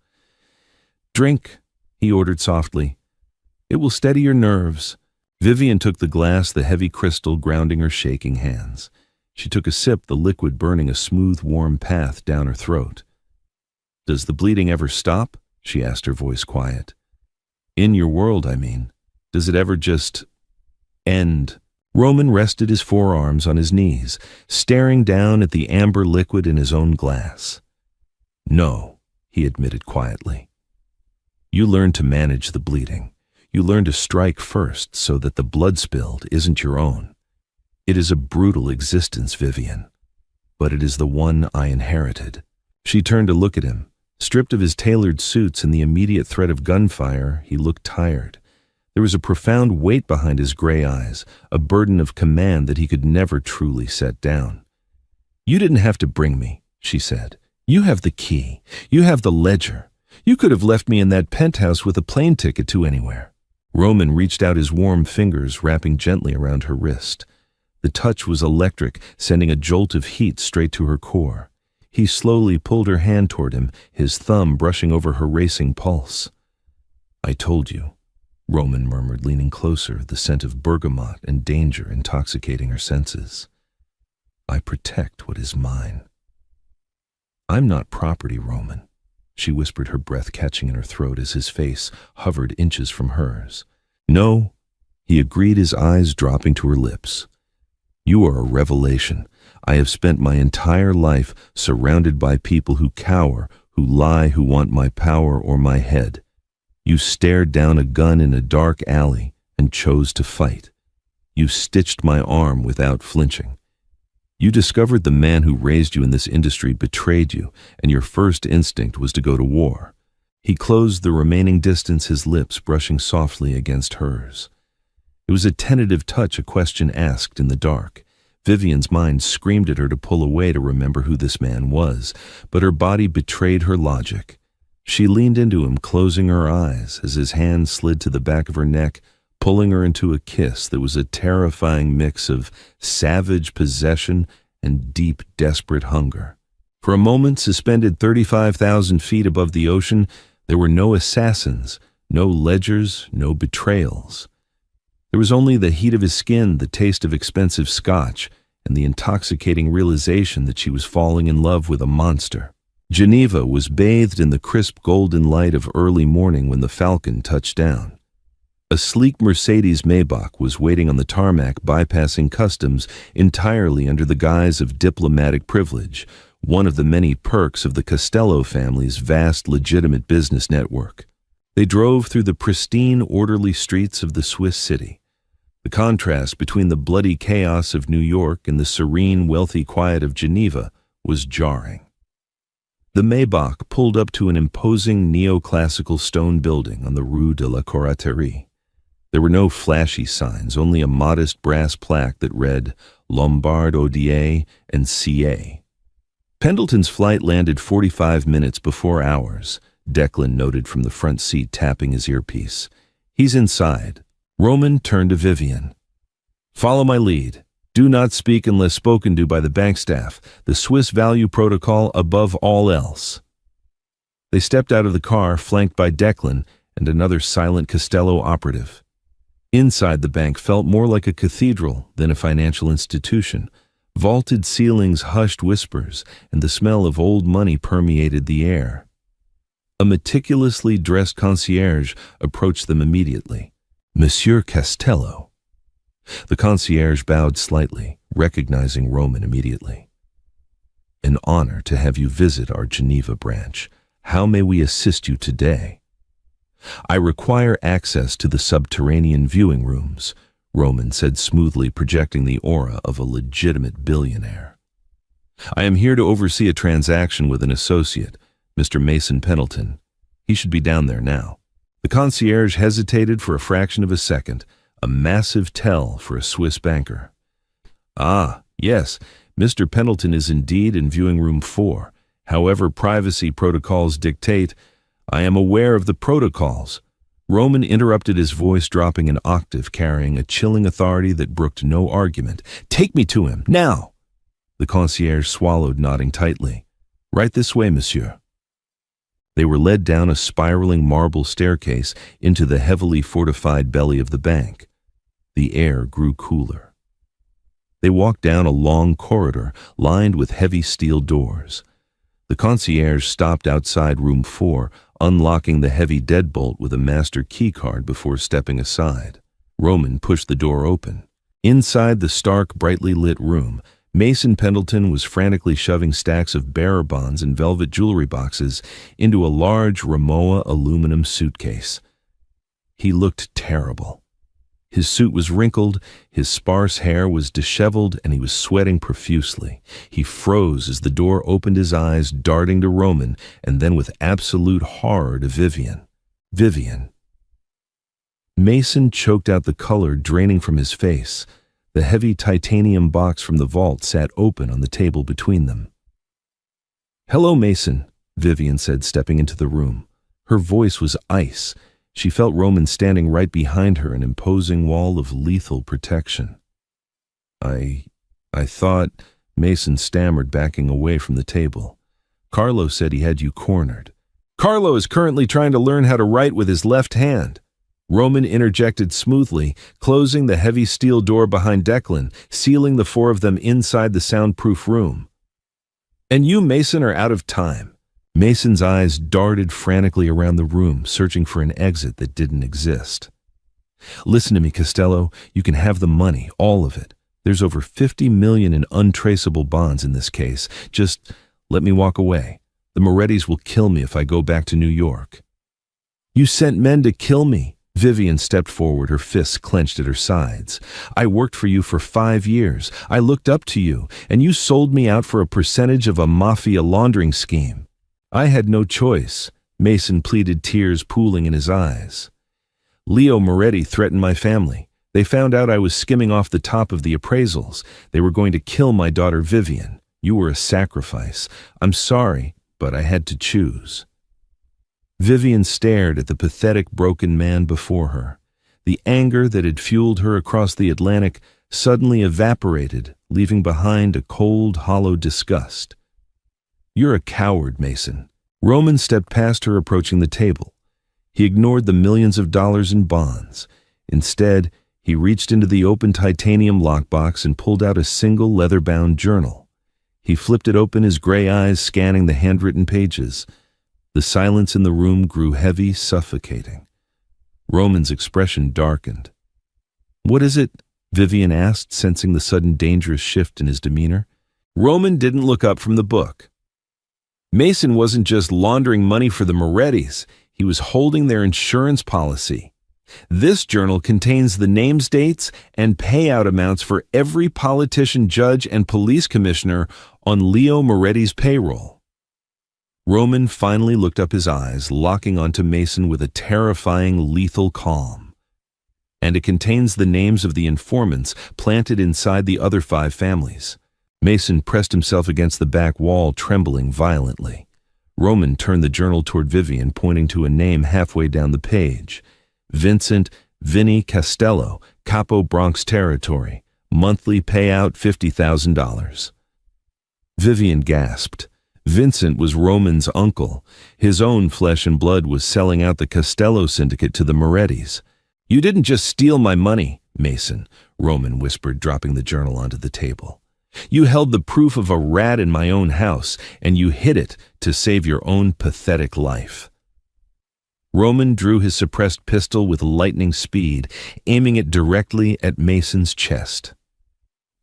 "Drink," he ordered softly. "It will steady your nerves." Vivian took the glass, the heavy crystal grounding her shaking hands. She took a sip, the liquid burning a smooth, warm path down her throat. "Does the bleeding ever stop?" she asked, her voice quiet. "In your world, I mean. Does it ever just end?" Roman rested his forearms on his knees, staring down at the amber liquid in his own glass. "No," he admitted quietly. "You learn to manage the bleeding. You learn to strike first so that the blood spilled isn't your own. It is a brutal existence, Vivian, but it is the one I inherited." She turned to look at him. Stripped of his tailored suits and the immediate threat of gunfire, he looked tired. There was a profound weight behind his gray eyes, a burden of command that he could never truly set down. "You didn't have to bring me," she said. "You have the key. You have the ledger. You could have left me in that penthouse with a plane ticket to anywhere." Roman reached out his warm fingers, wrapping gently around her wrist. The touch was electric, sending a jolt of heat straight to her core. He slowly pulled her hand toward him, his thumb brushing over her racing pulse. "I told you," Roman murmured, leaning closer, the scent of bergamot and danger intoxicating her senses. "I protect what is mine." "I'm not property, Roman," she whispered, her breath catching in her throat as his face hovered inches from hers. "No," he agreed, his eyes dropping to her lips. "You are a revelation. I have spent my entire life surrounded by people who cower, who lie, who want my power or my head. You stared down a gun in a dark alley and chose to fight. You stitched my arm without flinching. You discovered the man who raised you in this industry betrayed you, and your first instinct was to go to war. He closed the remaining distance, his lips brushing softly against hers. It was a tentative touch, a question asked in the dark. Vivian's mind screamed at her to pull away, to remember who this man was, but her body betrayed her logic. She leaned into him, closing her eyes as his hand slid to the back of her neck, pulling her into a kiss that was a terrifying mix of savage possession and deep, desperate hunger. For a moment, suspended 35,000 feet above the ocean, there were no assassins, no ledgers, no betrayals. There was only the heat of his skin, the taste of expensive scotch, and the intoxicating realization that she was falling in love with a monster. Geneva was bathed in the crisp golden light of early morning when the Falcon touched down. A sleek Mercedes Maybach was waiting on the tarmac, bypassing customs entirely under the guise of diplomatic privilege, one of the many perks of the Costello family's vast legitimate business network. They drove through the pristine, orderly streets of the Swiss city. The contrast between the bloody chaos of New York and the serene, wealthy quiet of Geneva was jarring. The Maybach pulled up to an imposing neoclassical stone building on the Rue de la Coraterie. There were no flashy signs, only a modest brass plaque that read Lombard Odier and CA. Pendleton's flight landed 45 minutes before ours, Declan noted from the front seat, tapping his earpiece. He's inside. Roman turned to Vivian. Follow my lead. Do not speak unless spoken to by the bank staff. The Swiss value protocol above all else. They stepped out of the car, flanked by Declan and another silent Costello operative. Inside, the bank felt more like a cathedral than a financial institution. Vaulted ceilings hushed whispers, and the smell of old money permeated the air. A meticulously dressed concierge approached them immediately. Monsieur Costello. The concierge bowed slightly, recognizing Roman immediately. An honor to have you visit our Geneva branch. How may we assist you today? I require access to the subterranean viewing rooms, Roman said smoothly, projecting the aura of a legitimate billionaire. I am here to oversee a transaction with an associate, Mr. Mason Pendleton. He should be down there now. The concierge hesitated for a fraction of a second, a massive tell for a Swiss banker. Ah, yes, Mr. Pendleton is indeed in viewing room 4. However privacy protocols dictate, I am aware of the protocols. Roman interrupted, his voice dropping an octave, carrying a chilling authority that brooked no argument. Take me to him, now! The concierge swallowed, nodding tightly. Right this way, monsieur. They were led down a spiraling marble staircase into the heavily fortified belly of the bank. The air grew cooler. They walked down a long corridor lined with heavy steel doors. The concierge stopped outside room 4, unlocking the heavy deadbolt with a master keycard before stepping aside. Roman pushed the door open. Inside the stark, brightly lit room, Mason Pendleton was frantically shoving stacks of bearer bonds and velvet jewelry boxes into a large Rimowa aluminum suitcase. He looked terrible. His suit was wrinkled, his sparse hair was disheveled, and he was sweating profusely. He froze as the door opened, his eyes darting to Roman, and then with absolute horror to Vivian. Vivian. Mason choked out the color draining from his face. The heavy titanium box from the vault sat open on the table between them. Hello, Mason, Vivian said, stepping into the room. Her voice was ice. She felt Roman standing right behind her, an imposing wall of lethal protection. I thought, Mason stammered, backing away from the table. Carlo said he had you cornered. Carlo is currently trying to learn how to write with his left hand. Roman interjected smoothly, closing the heavy steel door behind Declan, sealing the 4 of them inside the soundproof room. And you, Mason, are out of time. Mason's eyes darted frantically around the room, searching for an exit that didn't exist. Listen to me, Costello. You can have the money, all of it. There's over 50 million in untraceable bonds in this case. Just let me walk away. The Morettis will kill me if I go back to New York. You sent men to kill me. Vivian stepped forward, her fists clenched at her sides. I worked for you for 5 years. I looked up to you, and you sold me out for a percentage of a mafia laundering scheme. I had no choice. Mason pleaded, tears pooling in his eyes. Leo Moretti threatened my family. They found out I was skimming off the top of the appraisals. They were going to kill my daughter Vivian. You were a sacrifice. I'm sorry, but I had to choose. Vivian stared at the pathetic, broken man before her. The anger that had fueled her across the Atlantic suddenly evaporated, leaving behind a cold, hollow disgust. You're a coward, Mason. Roman stepped past her, approaching the table. He ignored the millions of dollars in bonds. Instead, he reached into the open titanium lockbox and pulled out a single leather-bound journal. He flipped it open, his gray eyes scanning the handwritten pages. The silence in the room grew heavy, suffocating. Roman's expression darkened. "What is it?" Vivian asked, sensing the sudden dangerous shift in his demeanor. Roman didn't look up from the book. Mason wasn't just laundering money for the Morettis, he was holding their insurance policy. This journal contains the names, dates, and payout amounts for every politician, judge, and police commissioner on Leo Moretti's payroll. Roman finally looked up, his eyes locking onto Mason with a terrifying, lethal calm. And it contains the names of the informants planted inside the other 5 families. Mason pressed himself against the back wall, trembling violently. Roman turned the journal toward Vivian, pointing to a name halfway down the page. Vincent Vinny Castello, Capo Bronx Territory. Monthly payout $50,000. Vivian gasped. Vincent was Roman's uncle. His own flesh and blood was selling out the Castello syndicate to the Morettis. "You didn't just steal my money, Mason," Roman whispered, dropping the journal onto the table. "You held the proof of a rat in my own house, and you hid it to save your own pathetic life." Roman drew his suppressed pistol with lightning speed, aiming it directly at Mason's chest.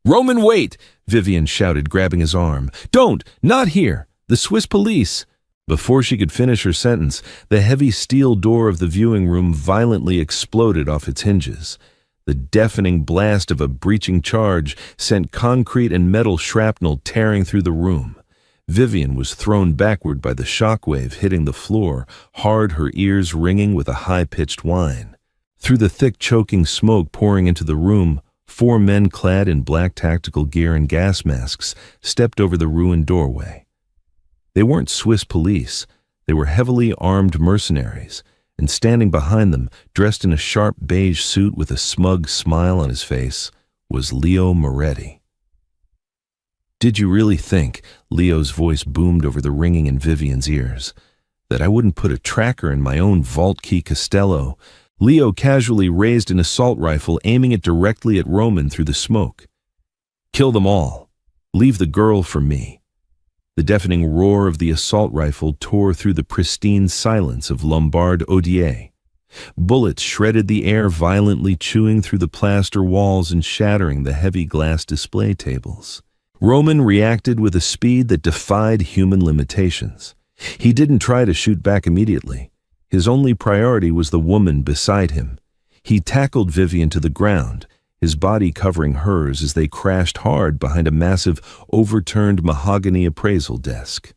"Roman, wait!" Vivian shouted, grabbing his arm. "Don't! Not here! The Swiss police!" Before she could finish her sentence, the heavy steel door of the viewing room violently exploded off its hinges. The deafening blast of a breaching charge sent concrete and metal shrapnel tearing through the room. Vivian was thrown backward by the shockwave, hitting the floor, hard, her ears ringing with a high-pitched whine. Through the thick, choking smoke pouring into the room, 4 men clad in black tactical gear and gas masks stepped over the ruined doorway. They weren't Swiss police. They were heavily armed mercenaries, and standing behind them, dressed in a sharp beige suit with a smug smile on his face, was Leo Moretti. "Did you really think," Leo's voice boomed over the ringing in Vivian's ears, "that I wouldn't put a tracker in my own vault key Castello?" Leo casually raised an assault rifle, aiming it directly at Roman through the smoke. "Kill them all. Leave the girl for me." The deafening roar of the assault rifle tore through the pristine silence of Lombard Odier. Bullets shredded the air, violently chewing through the plaster walls and shattering the heavy glass display tables. Roman reacted with a speed that defied human limitations. He didn't try to shoot back immediately. His only priority was the woman beside him. He tackled Vivian to the ground, his body covering hers as they crashed hard behind a massive, overturned mahogany appraisal desk.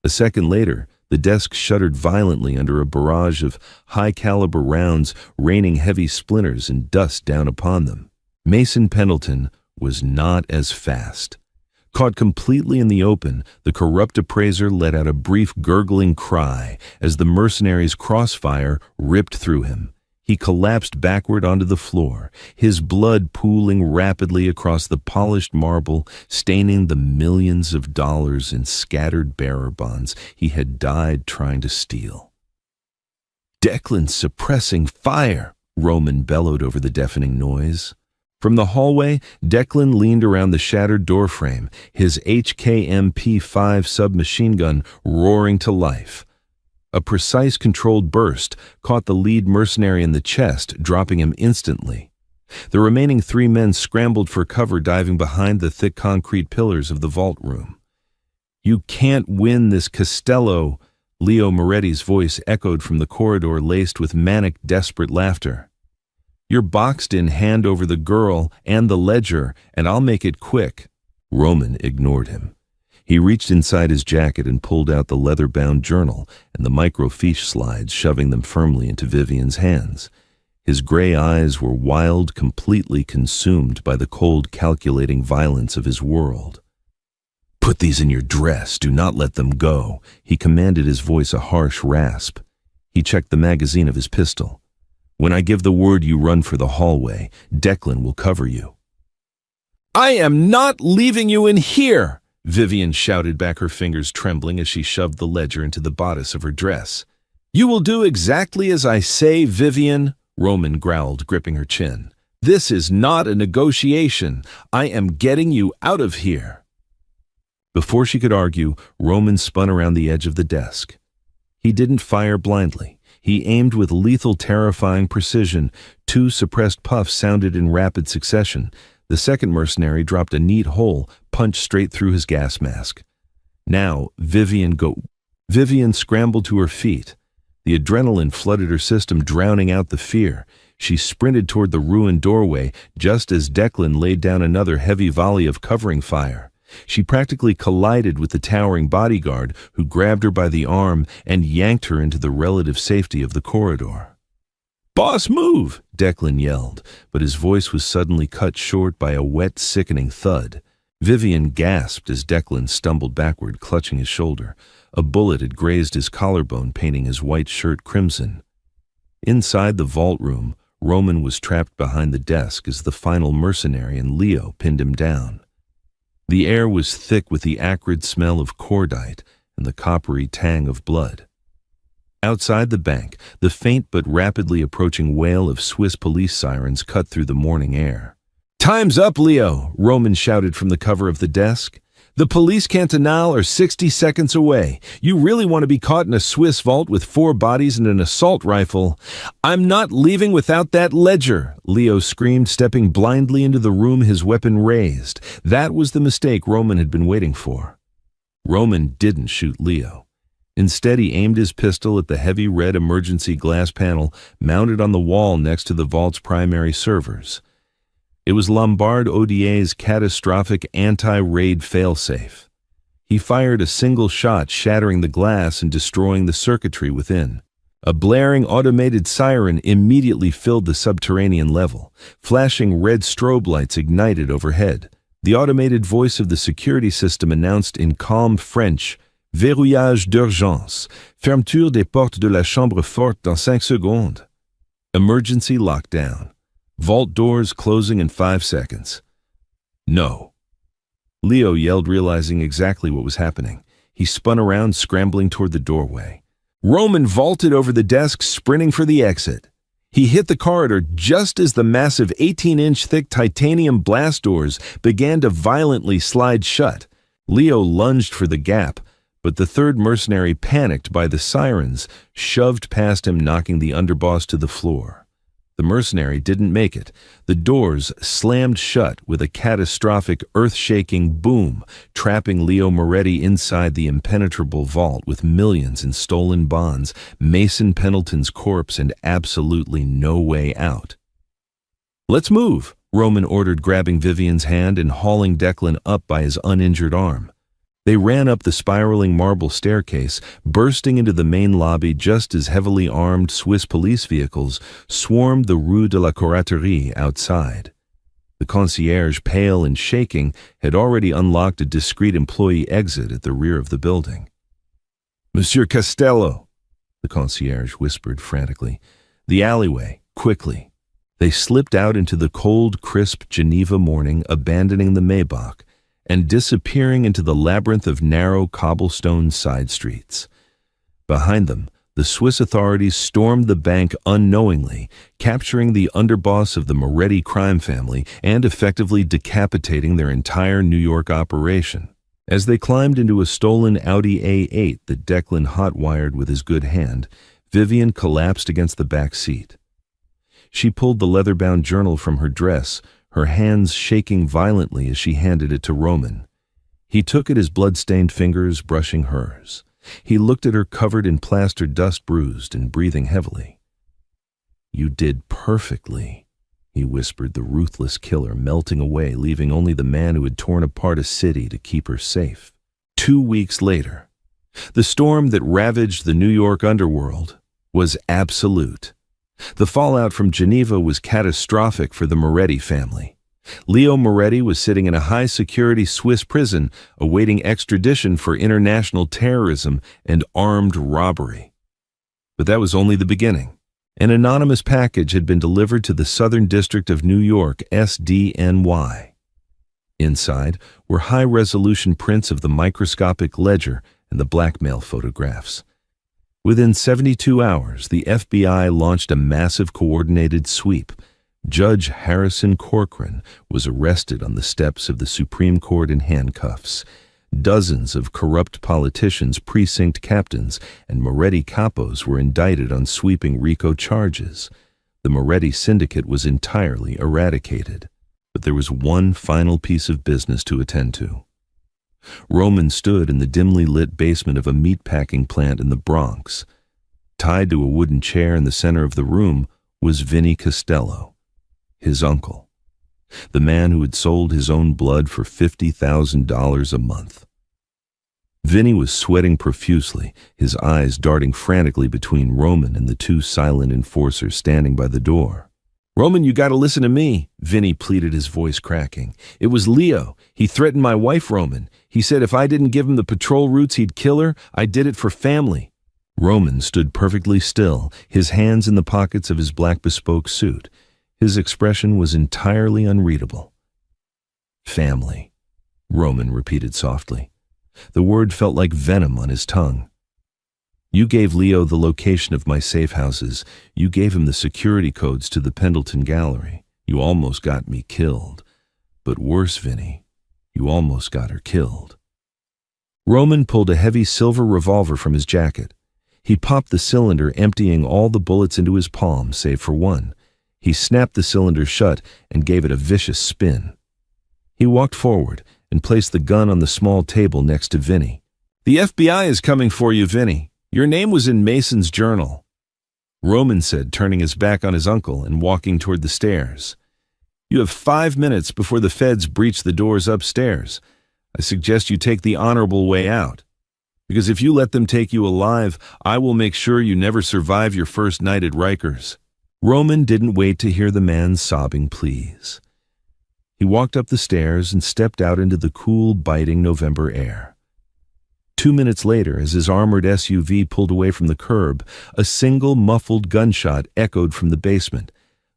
A second later, the desk shuddered violently under a barrage of high-caliber rounds, raining heavy splinters and dust down upon them. Mason Pendleton was not as fast. Caught completely in the open, the corrupt appraiser let out a brief gurgling cry as the mercenary's crossfire ripped through him. He collapsed backward onto the floor, his blood pooling rapidly across the polished marble, staining the millions of dollars in scattered bearer bonds he had died trying to steal. "Declan's suppressing fire," Roman bellowed over the deafening noise. From the hallway, Declan leaned around the shattered doorframe, his HKMP-5 submachine gun roaring to life. A precise, controlled burst caught the lead mercenary in the chest, dropping him instantly. The remaining 3 men scrambled for cover, diving behind the thick concrete pillars of the vault room. "You can't win this, Castello," Leo Moretti's voice echoed from the corridor, laced with manic, desperate laughter. "You're boxed in, hand over the girl and the ledger, and I'll make it quick." Roman ignored him. He reached inside his jacket and pulled out the leather-bound journal and the microfiche slides, shoving them firmly into Vivian's hands. His gray eyes were wild, completely consumed by the cold, calculating violence of his world. "Put these in your dress. Do not let them go," he commanded, his voice a harsh rasp. He checked the magazine of his pistol. "When I give the word, you run for the hallway. Declan will cover you." "I am not leaving you in here!" Vivian shouted back, her fingers trembling as she shoved the ledger into the bodice of her dress. "You will do exactly as I say, Vivian," Roman growled, gripping her chin. "This is not a negotiation. I am getting you out of here." Before she could argue, Roman spun around the edge of the desk. He didn't fire blindly. He aimed with lethal, terrifying precision. 2 suppressed puffs sounded in rapid succession. The second mercenary dropped a neat hole, punched straight through his gas mask. Now, Vivian scrambled to her feet. The adrenaline flooded her system, drowning out the fear. She sprinted toward the ruined doorway just as Declan laid down another heavy volley of covering fire. She practically collided with the towering bodyguard, who grabbed her by the arm and yanked her into the relative safety of the corridor. "Boss, move!" Declan yelled, but his voice was suddenly cut short by a wet, sickening thud. Vivian gasped as Declan stumbled backward, clutching his shoulder. A bullet had grazed his collarbone, painting his white shirt crimson. Inside the vault room, Roman was trapped behind the desk as the final mercenary and Leo pinned him down. The air was thick with the acrid smell of cordite and the coppery tang of blood. Outside the bank, the faint but rapidly approaching wail of Swiss police sirens cut through the morning air. "Time's up, Leo," Roman shouted from the cover of the desk. "The police cantonale are 60 seconds away. You really want to be caught in a Swiss vault with 4 bodies and an assault rifle?" "I'm not leaving without that ledger," Leo screamed, stepping blindly into the room, his weapon raised. That was the mistake Roman had been waiting for. Roman didn't shoot Leo. Instead, he aimed his pistol at the heavy red emergency glass panel mounted on the wall next to the vault's primary servers. It was Lombard Odier's catastrophic anti-raid failsafe. He fired a single shot, shattering the glass and destroying the circuitry within. A blaring automated siren immediately filled the subterranean level. Flashing red strobe lights ignited overhead. The automated voice of the security system announced in calm French, "Verrouillage d'urgence. Fermeture des portes de la chambre forte dans 5 secondes." Emergency lockdown. Vault doors closing in 5 seconds. "No." Leo yelled, realizing exactly what was happening. He spun around, scrambling toward the doorway. Roman vaulted over the desk, sprinting for the exit. He hit the corridor just as the massive 18-inch thick titanium blast doors began to violently slide shut. Leo lunged for the gap, but the third mercenary, panicked by the sirens, shoved past him, knocking the underboss to the floor. The mercenary didn't make it. The doors slammed shut with a catastrophic, earth-shaking boom, trapping Leo Moretti inside the impenetrable vault with millions in stolen bonds, Mason Pendleton's corpse, and absolutely no way out. "Let's move," Roman ordered, grabbing Vivian's hand and hauling Declan up by his uninjured arm. They ran up the spiraling marble staircase, bursting into the main lobby just as heavily armed Swiss police vehicles swarmed the Rue de la Coraterie outside. The concierge, pale and shaking, had already unlocked a discreet employee exit at the rear of the building. "Monsieur Costello," the concierge whispered frantically. "The alleyway, quickly." They slipped out into the cold, crisp Geneva morning, abandoning the Maybach and disappearing into the labyrinth of narrow cobblestone side streets. Behind them, the Swiss authorities stormed the bank unknowingly, capturing the underboss of the Moretti crime family and effectively decapitating their entire New York operation. As they climbed into a stolen Audi A8 that Declan hot-wired with his good hand, Vivian collapsed against the back seat. She pulled the leather-bound journal from her dress, her hands shaking violently as she handed it to Roman. He took it, his blood-stained fingers brushing hers. He looked at her, covered in plaster dust, bruised and breathing heavily. "You did perfectly," he whispered, the ruthless killer melting away, leaving only the man who had torn apart a city to keep her safe. 2 weeks later. The storm that ravaged the New York underworld was absolute. The fallout from Geneva was catastrophic for the Moretti family. Leo Moretti was sitting in a high-security Swiss prison awaiting extradition for international terrorism and armed robbery. But that was only the beginning. An anonymous package had been delivered to the Southern District of New York, SDNY. Inside were high-resolution prints of the microscopic ledger and the blackmail photographs. Within 72 hours, the FBI launched a massive coordinated sweep. Judge Harrison Corcoran was arrested on the steps of the Supreme Court in handcuffs. Dozens of corrupt politicians, precinct captains, and Moretti capos were indicted on sweeping RICO charges. The Moretti syndicate was entirely eradicated. But there was one final piece of business to attend to. Roman stood in the dimly lit basement of a meatpacking plant in the Bronx. Tied to a wooden chair in the center of the room was Vinny Costello, his uncle, the man who had sold his own blood for $50,000 a month. Vinny was sweating profusely, his eyes darting frantically between Roman and the two silent enforcers standing by the door. "Roman, you gotta listen to me," Vinny pleaded, his voice cracking. "It was Leo. He threatened my wife, Roman. He said if I didn't give him the patrol routes, he'd kill her. I did it for family." Roman stood perfectly still, his hands in the pockets of his black bespoke suit. His expression was entirely unreadable. "Family," Roman repeated softly. The word felt like venom on his tongue. "You gave Leo the location of my safe houses. You gave him the security codes to the Pendleton Gallery. You almost got me killed. But worse, Vinny, you almost got her killed." Roman pulled a heavy silver revolver from his jacket. He popped the cylinder, emptying all the bullets into his palm, save for one. He snapped the cylinder shut and gave it a vicious spin. He walked forward and placed the gun on the small table next to Vinny. "The FBI is coming for you, Vinny. Your name was in Mason's journal," Roman said, turning his back on his uncle and walking toward the stairs. "You have 5 minutes before the feds breach the doors upstairs. I suggest you take the honorable way out. Because if you let them take you alive, I will make sure you never survive your first night at Rikers." Roman didn't wait to hear the man's sobbing pleas. He walked up the stairs and stepped out into the cool, biting November air. 2 minutes later, as his armored SUV pulled away from the curb, a single muffled gunshot echoed from the basement.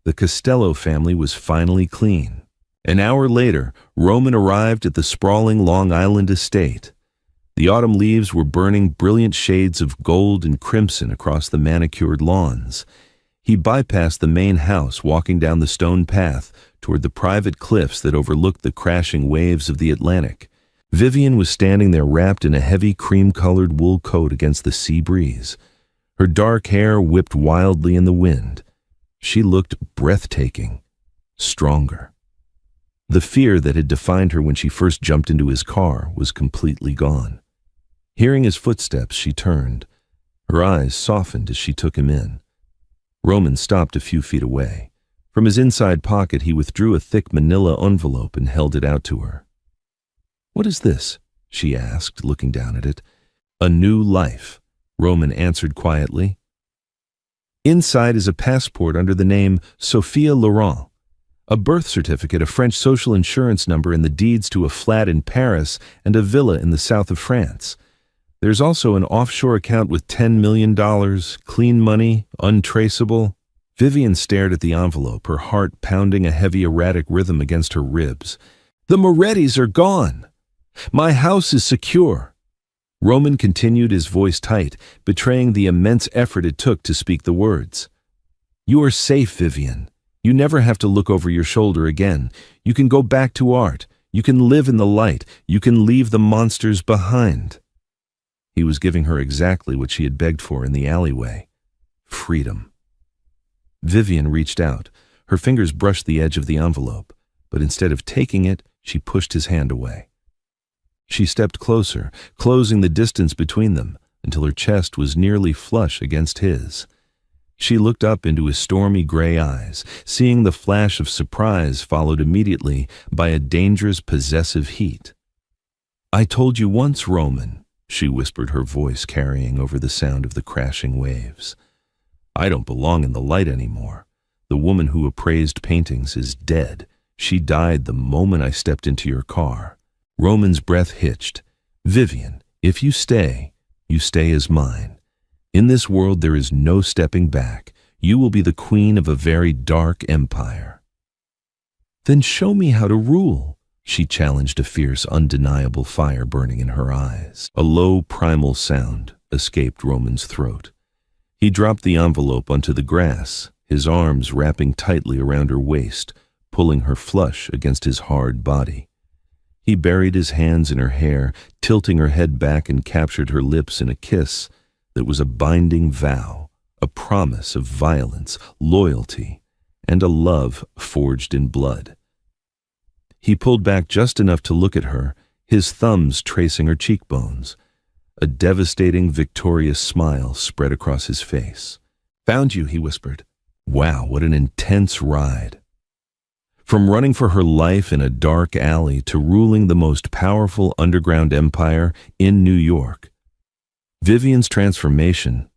The Costello family was finally clean. An hour later, Roman arrived at the sprawling Long Island estate. The autumn leaves were burning brilliant shades of gold and crimson across the manicured lawns. He bypassed the main house, walking down the stone path toward the private cliffs that overlooked the crashing waves of the Atlantic. Vivian was standing there wrapped in a heavy cream-colored wool coat against the sea breeze. Her dark hair whipped wildly in the wind. She looked breathtaking, stronger. The fear that had defined her when she first jumped into his car was completely gone. Hearing his footsteps, she turned. Her eyes softened as she took him in. Roman stopped a few feet away. From his inside pocket, he withdrew a thick manila envelope and held it out to her. "What is this?" she asked, looking down at it. "A new life," Roman answered quietly. Inside is a passport under the name Sophia Laurent, a birth certificate, a French social insurance number, and the deeds to a flat in Paris and a villa in the south of France. There's also an offshore account with $10 million, clean money, untraceable. Vivian stared at the envelope, her heart pounding a heavy, erratic rhythm against her ribs. "The Morettis are gone. My house is secure." Roman continued, his voice tight, betraying the immense effort it took to speak the words. "You are safe, Vivian. You never have to look over your shoulder again. You can go back to art. You can live in the light. You can leave the monsters behind." He was giving her exactly what she had begged for in the alleyway. Freedom. Vivian reached out. Her fingers brushed the edge of the envelope, but instead of taking it, she pushed his hand away. She stepped closer, closing the distance between them until her chest was nearly flush against his. She looked up into his stormy gray eyes, seeing the flash of surprise followed immediately by a dangerous, possessive heat. I told you once, Roman, she whispered, her voice carrying over the sound of the crashing waves. I don't belong in the light anymore. The woman who appraised paintings is dead. She died the moment I stepped into your car. Roman's breath hitched. Vivian, if you stay as mine. In this world there is no stepping back. You will be the queen of a very dark empire. Then show me how to rule, she challenged, a fierce, undeniable fire burning in her eyes. A low, primal sound escaped Roman's throat. He dropped the envelope onto the grass, his arms wrapping tightly around her waist, pulling her flush against his hard body. He buried his hands in her hair, tilting her head back, and captured her lips in a kiss that was a binding vow, a promise of violence, loyalty, and a love forged in blood. He pulled back just enough to look at her, his thumbs tracing her cheekbones. A devastating, victorious smile spread across his face. Found you, he whispered. Wow, what an intense ride. From running for her life in a dark alley to ruling the most powerful underground empire in New York, Vivian's transformation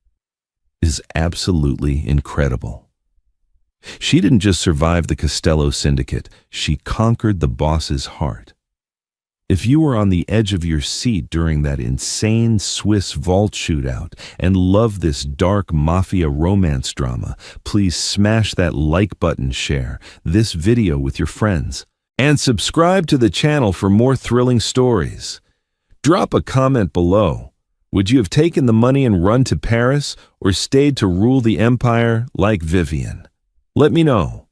is absolutely incredible. She didn't just survive the Costello syndicate, she conquered the boss's heart. If you were on the edge of your seat during that insane Swiss vault shootout and love this dark mafia romance drama, please smash that like button, share this video with your friends, and subscribe to the channel for more thrilling stories. Drop a comment below. Would you have taken the money and run to Paris, or stayed to rule the empire like Vivian? Let me know.